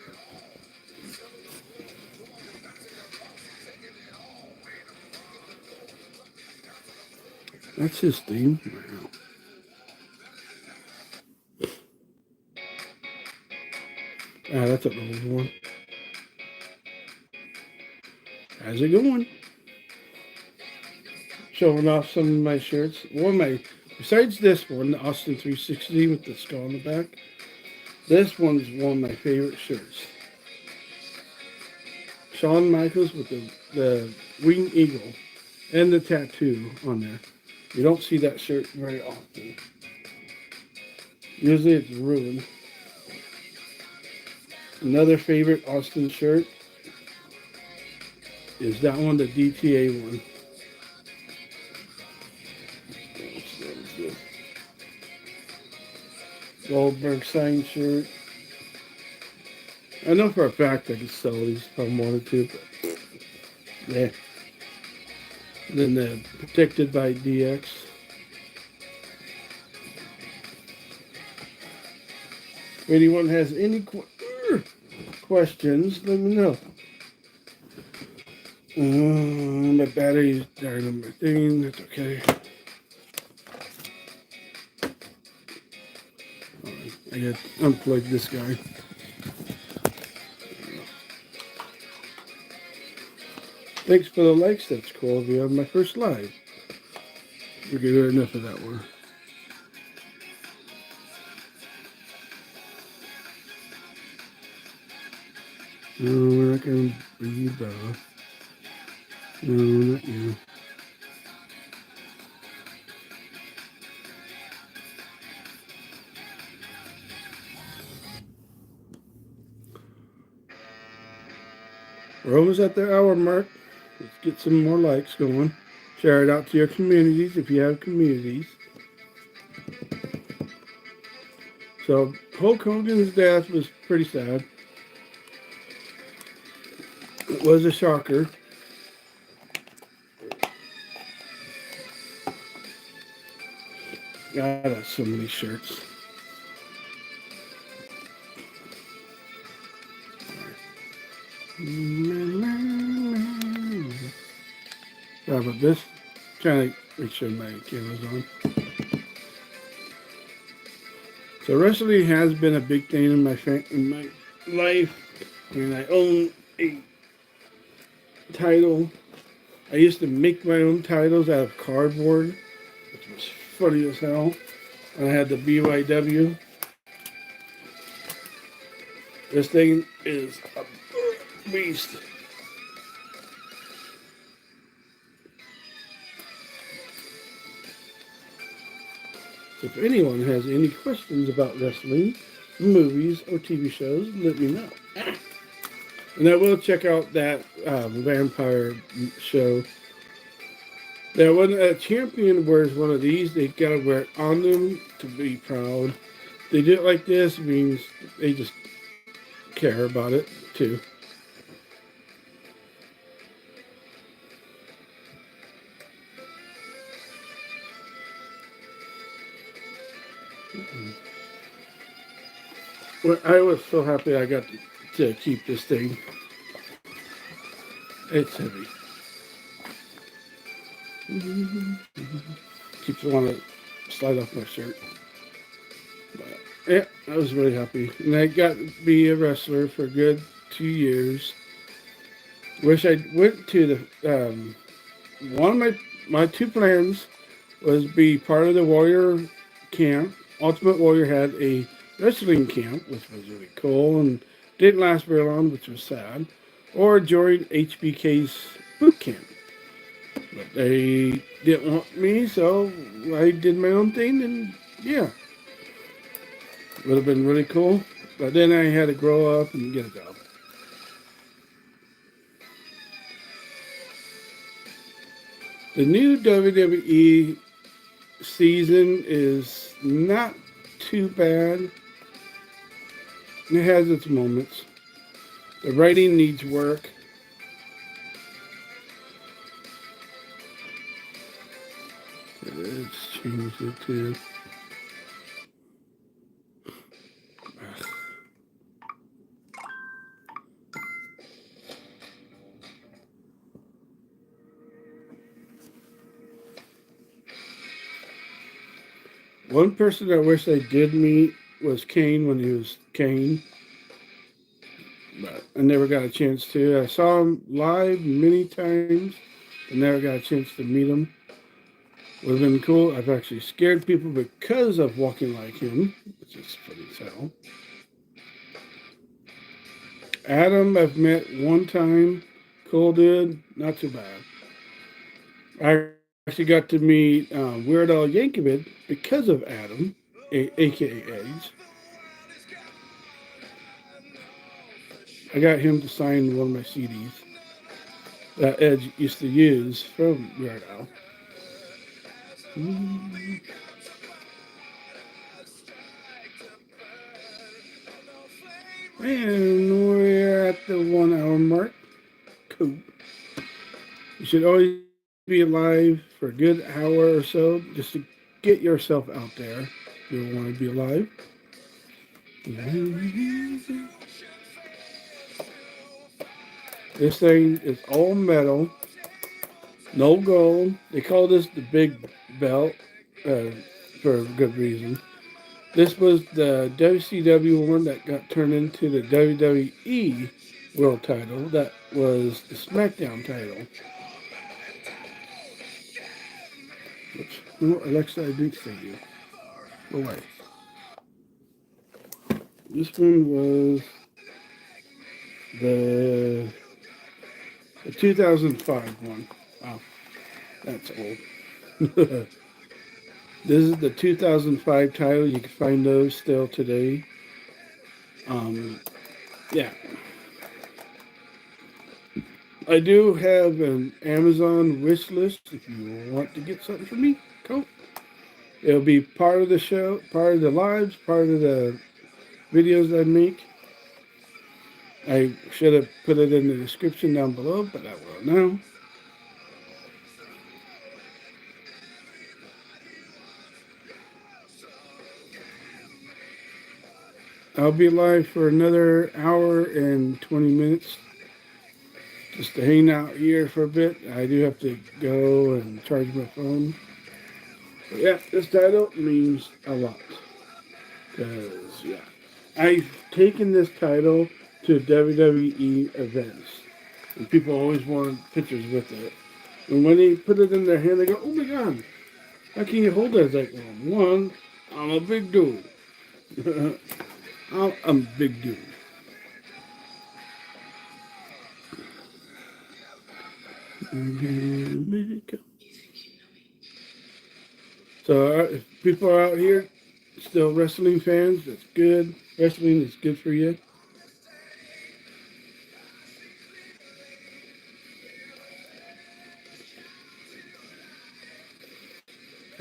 S1: That's his theme. Wow. That's an old one. How's it going? Showing off some of my shirts. Besides this one, the Austin 360 with the skull on the back, this one's one of my favorite shirts. Shawn Michaels with the winged eagle and the tattoo on there. You don't see that shirt very often. Usually it's ruined. Another favorite Austin shirt is that one, the DTA one. Goldberg signed shirt. I know for a fact I could sell these if I wanted to, but yeah. Then the Protected by DX. If anyone has any questions, let me know. My battery's dying on my thing. That's okay. I got to unplug this guy. Thanks for the likes. That's cool. Be on my first live. We're getting enough of that one. No, we're not going to breathe off. No, not you. We're almost at the hour mark. Let's get some more likes going. Share it out to your communities if you have communities. So Hulk Hogan's death was pretty sad. It was a shocker. God, I have so many shirts. How about this? Trying to make sure my camera's on. So wrestling has been a big thing in my life, and I own a title. I used to make my own titles out of cardboard, which was funny as hell. And I had the BYW. This thing is a beast. So if anyone has any questions about wrestling, movies, or TV shows, let me know. And I will check out that vampire show. Now, when a champion wears one of these, they gotta wear it on them to be proud. They do it like this, it means they just care about it too. Well, I was so happy I got to keep this thing. It's heavy. Keeps wanting to slide off my shirt. But yeah, I was really happy. And I got to be a wrestler for a good 2 years. Wish I went to the one of my two plans was be part of the Warrior camp. Ultimate Warrior had a wrestling camp, which was really cool and didn't last very long, which was sad. Or join HBK's boot camp. But they didn't want me, so I did my own thing, and yeah. Would have been really cool. But then I had to grow up and get a job. The new WWE season is not too bad. It has its moments. The writing needs work. Let's change it to... One person I wish I did meet was Kane when he was Kane. But I never got a chance to. I saw him live many times, but never got a chance to meet him. Would have been cool. I've actually scared people because of walking like him, which is funny as hell. Adam, I've met one time. Cool dude, not too bad. I actually got to meet Weird Al Yankovic because of Adam, aka Edge. I got him to sign one of my CDs that Edge used to use from Weird Al. And we're at the 1 hour mark. Cool. You should always be alive for a good hour or so just to get yourself out there. You want to be alive. This thing is all metal, no gold. They call this the big belt for a good reason. This was the WCW one that got turned into the WWE World title. That was the SmackDown title. Which, Alexa, I didn't say you. Go away. This one was the 2005 one. Wow, that's old. This is the 2005 title. You can find those still today. Yeah. I do have an Amazon wish list if you want to get something from me. Cool. It'll be part of the show, part of the lives, part of the videos I make. I should have put it in the description down below, but I will now. I'll be live for another hour and 20 minutes just to hang out here for a bit. I do have to go and charge my phone. But yeah, this title means a lot. Because, yeah, I've taken this title to WWE events. And people always wanted pictures with it. And when they put it in their hand, they go, oh my God, how can you hold that? It's like, well, one, I'm a big dude. I'm a big dude. So if people are out here still wrestling fans, that's good. Wrestling is good for you.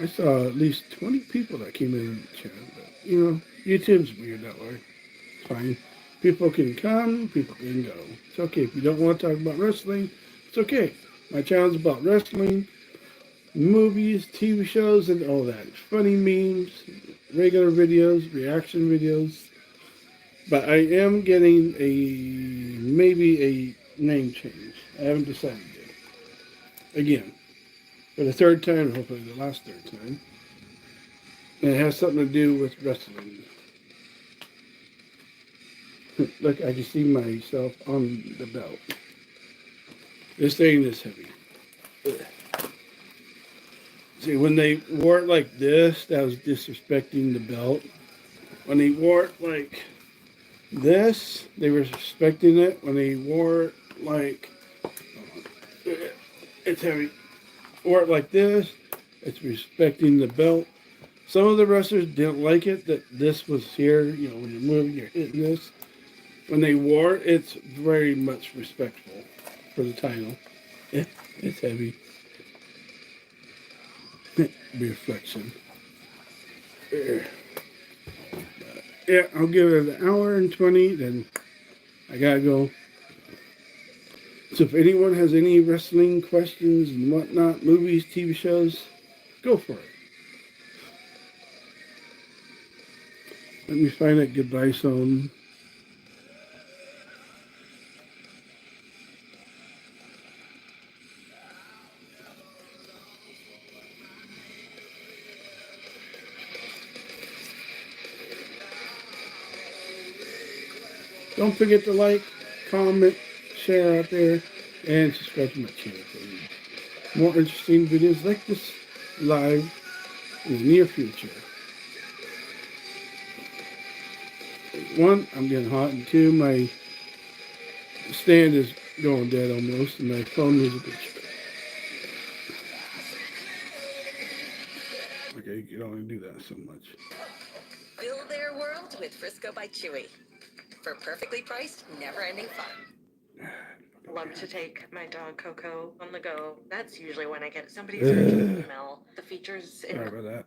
S1: I saw at least 20 people that came in the chat. But, you know, YouTube's weird that way. It's fine. People can come, people can go. It's okay. If you don't want to talk about wrestling, it's okay. My channel's about wrestling, movies, TV shows, and all that. Funny memes, regular videos, reaction videos. But I am getting maybe a name change. I haven't decided yet. Again, for the third time, hopefully the last third time. And it has something to do with wrestling. Look, I can see myself on the belt. This thing is heavy. Ugh. See, when they wore it like this, that was disrespecting the belt. When they wore it like this, they were respecting it. When they wore it like, it's heavy. Wore it like this, it's respecting the belt. Some of the wrestlers didn't like it that this was here. You know, when you're moving, you're hitting this. When they wore it, it's very much respectful for the title. It's heavy. Reflection. Yeah, I'll give it an hour and 20, then I gotta go. So if anyone has any wrestling questions and whatnot, movies, TV shows, go for it. Let me find that goodbye song. Don't forget to like, comment, share out there, and subscribe to my channel for more interesting videos like this live in the near future. One, I'm getting hot, and two, my stand is going dead almost, and my phone is a bit You don't want to do that so much.
S5: Fill their world with Frisco by Chewy. For perfectly priced, never-ending fun.
S6: Love to take my dog Coco on the go. That's usually when I get somebody's urgent email. The features in
S1: Sorry about that.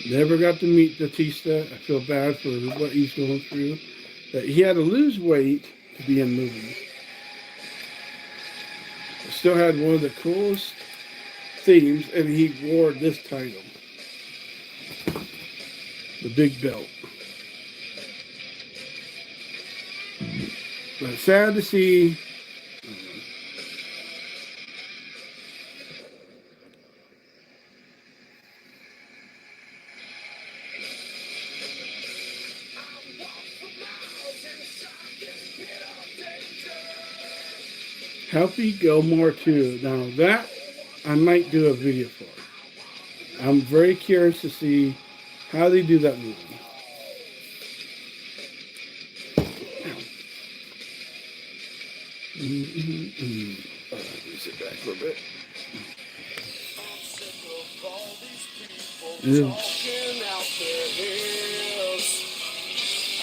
S1: Never got to meet Batista. I feel bad for what he's going through. That he had to lose weight to be in movies. Still had one of the coolest themes, and he wore this title, the big belt. But sad to see. Happy Gilmore 2. Now that I might do a video for. I'm very curious to see how they do that movie. Let me sit back a little bit.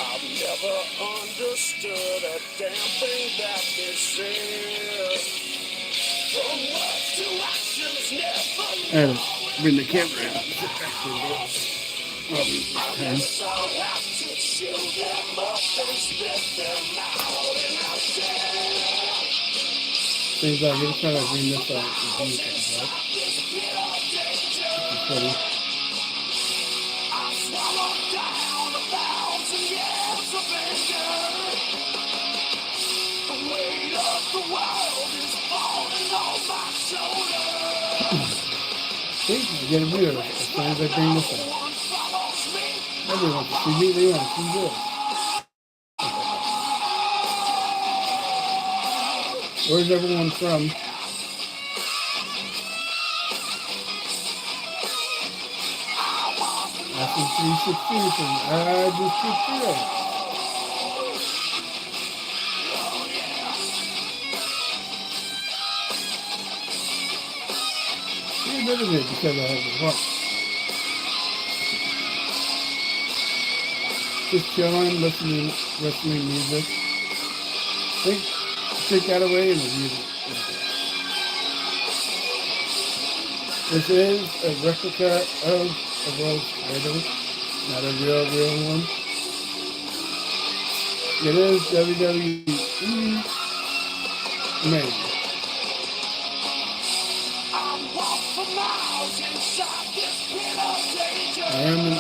S2: I've never understood a damn thing that they said. From words to actions, never
S1: And bring the camera out. Sit back for a bit. Okay.
S2: so have to chew them up and spit them out in a shell.
S1: Things like every time I bring this out, the beat comes up. It's funny.
S2: I swallowed down 1,000 years of anger. The weight of the world is falling on my shoulders.
S1: See, I get a video as soon as I bring this out.
S2: One follows me.
S1: Nobody wants to see me, they want to see this. Where's everyone from? Austin 316 from I Just Keep Feeling. Get rid of it because I have the rock. Just chilling, listening to wrestling music. Take that away and review it. This is a replica of a world title, not a real one. It is WWE made. I am an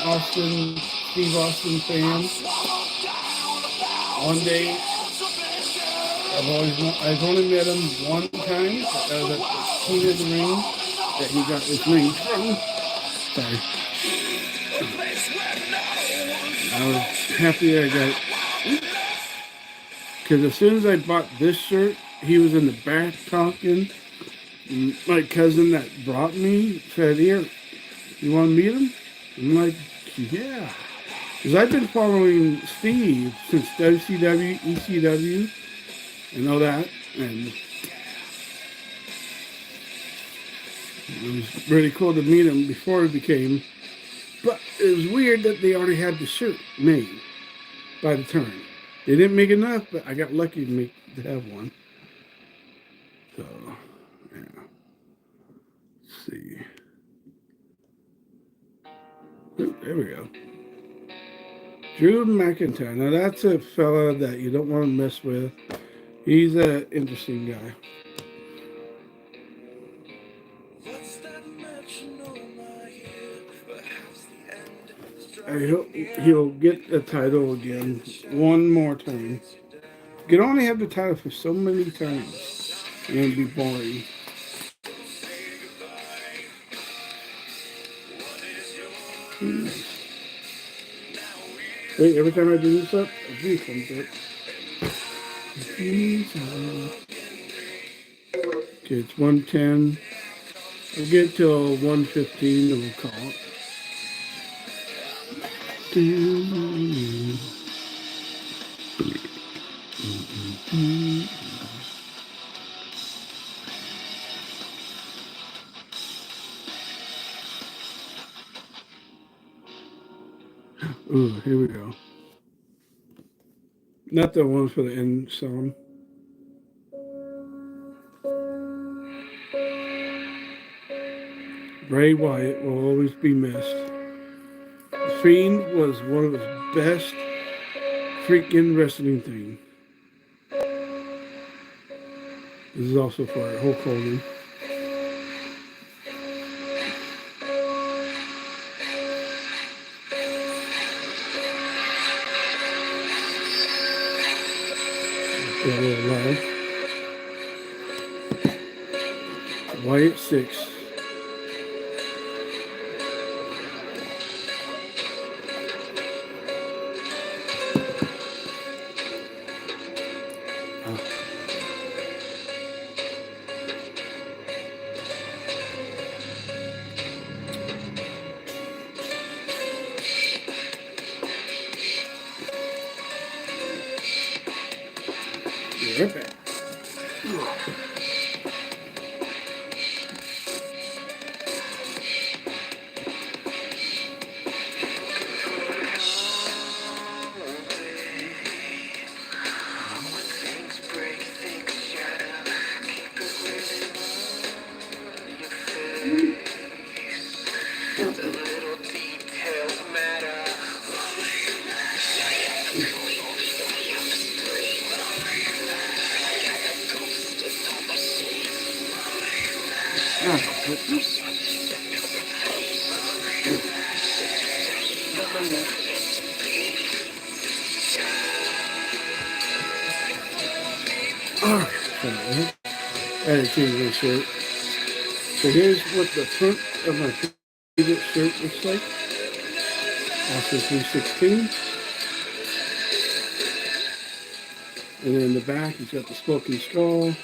S1: Steve Austin fan. One day, I've only met him one time. That was at the King of the Ring that he got his ring from. Sorry. I was happy I got it. Because as soon as I bought this shirt, he was in the back talking. My cousin that brought me said, "Here, you want to meet him?" I'm like, "Yeah." Because I've been following Steve since WCW, ECW, and all that. And it was really cool to meet him before he became. But it was weird that they already had the shirt made by the time. They didn't make enough, but I got lucky to have one. So, yeah. Let's see. Oh, there we go. Drew McIntyre. Now that's a fella that you don't want to mess with. He's an interesting guy. I hope he'll get the title again one more time. You can only have the title for so many times. And it'd be boring. Wait, every time I do this up, a V comes up. Okay, it's 110. We'll get till 115 and we'll call it. Ooh, here we go. Not the one for the end song. Bray Wyatt will always be missed. The Fiend was one of his best freaking wrestling things. This is also for Hulk Hogan. Got a little loud. Wyatt 6. Right back. I had to change my shirt. So here's what the front of my favorite shirt looks like. Also 316. And then in the back, it's got the Smoking Skull.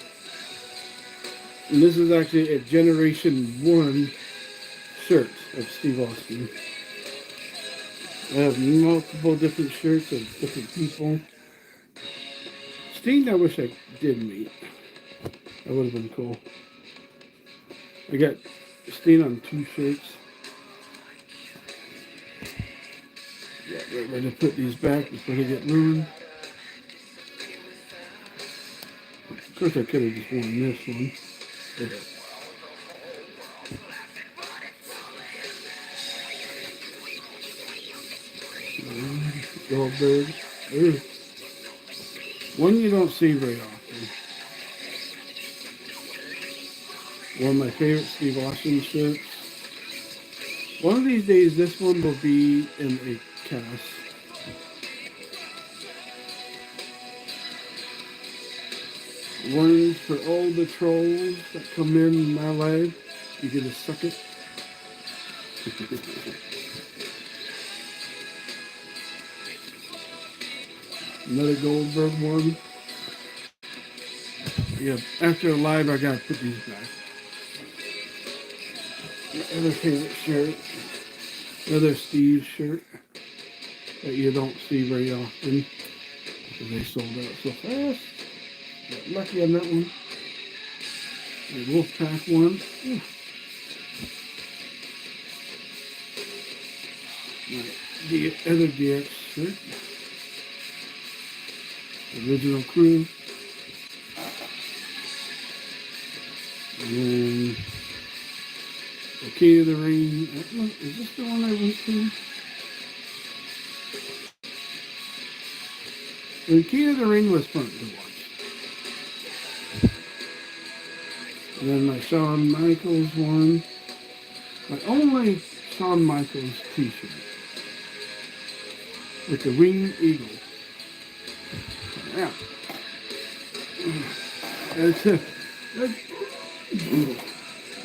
S1: And this is actually a Generation 1 shirt of Steve Austin. I have multiple different shirts of different people. Steen, I wish I did meet. That would have been cool. I got Steen on 2 shirts. Yeah, we're going to put these back before they get ruined. Of course, I could have just worn this one. Goldberg. Ooh. One you don't see very often. One of my favorite Steve Austin shirts. One of these days, this one will be in a cast. One for all the trolls that come in my life. You get to suck it. Another Goldberg one. Yeah, after live, I gotta put these back. My other favorite shirt. Another Steve shirt that you don't see very often because they sold out so fast. Got lucky on that one. The Wolfpack one. Ooh. My other DX shirt. Original Crew. And then the King of the Ring. Is this the one I went to? The King of the Ring was fun to watch. And then my Shawn Michaels one. My only Shawn Michaels t-shirt. With the winged eagle. Yeah. That's a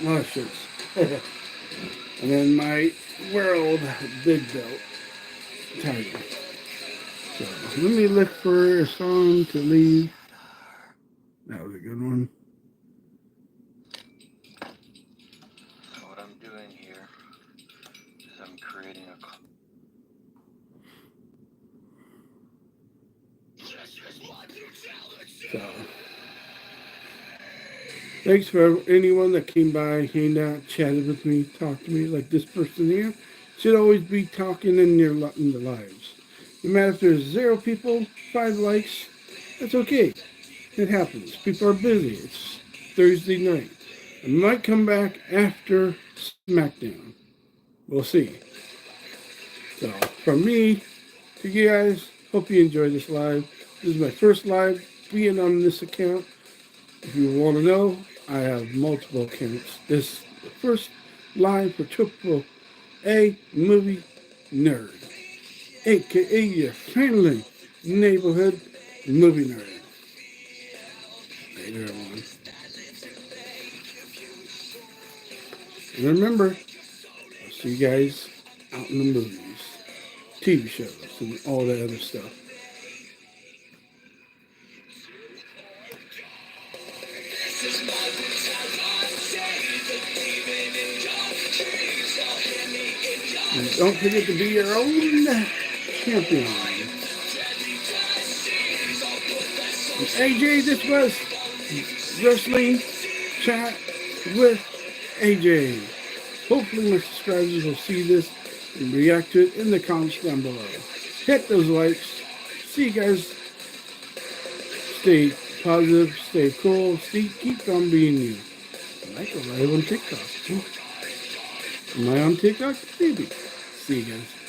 S1: lot of shirts. And then my world big belt tiger. So let me look for a song to leave. That was a good one.
S4: So what I'm doing here is I'm creating a
S1: So, thanks for anyone that came by, came out, chatted with me, talked to me, like this person here. should always be talking in in the lives. No matter if there's 0 people, 5 likes, that's okay. It happens. People are busy. It's Thursday night. I might come back after SmackDown. We'll see. So, from me to you guys, hope you enjoyed this live. This is my first live being on this account. If you want to know, I have multiple accounts. This is the first live for Triple A Movie Nerd, aka your friendly neighborhood movie nerd. Later, everyone. And remember, I'll see you guys out in the movies, TV shows, and all that other stuff. And don't forget to be your own champion. And AJ, this was Wrestling Chat with AJ. Hopefully my subscribers will see this and react to it in the comments down below. Hit those likes. See you guys. Stay positive, stay cool, keep on being you. I like to live on TikTok. Am I on TikTok? Maybe. See you guys.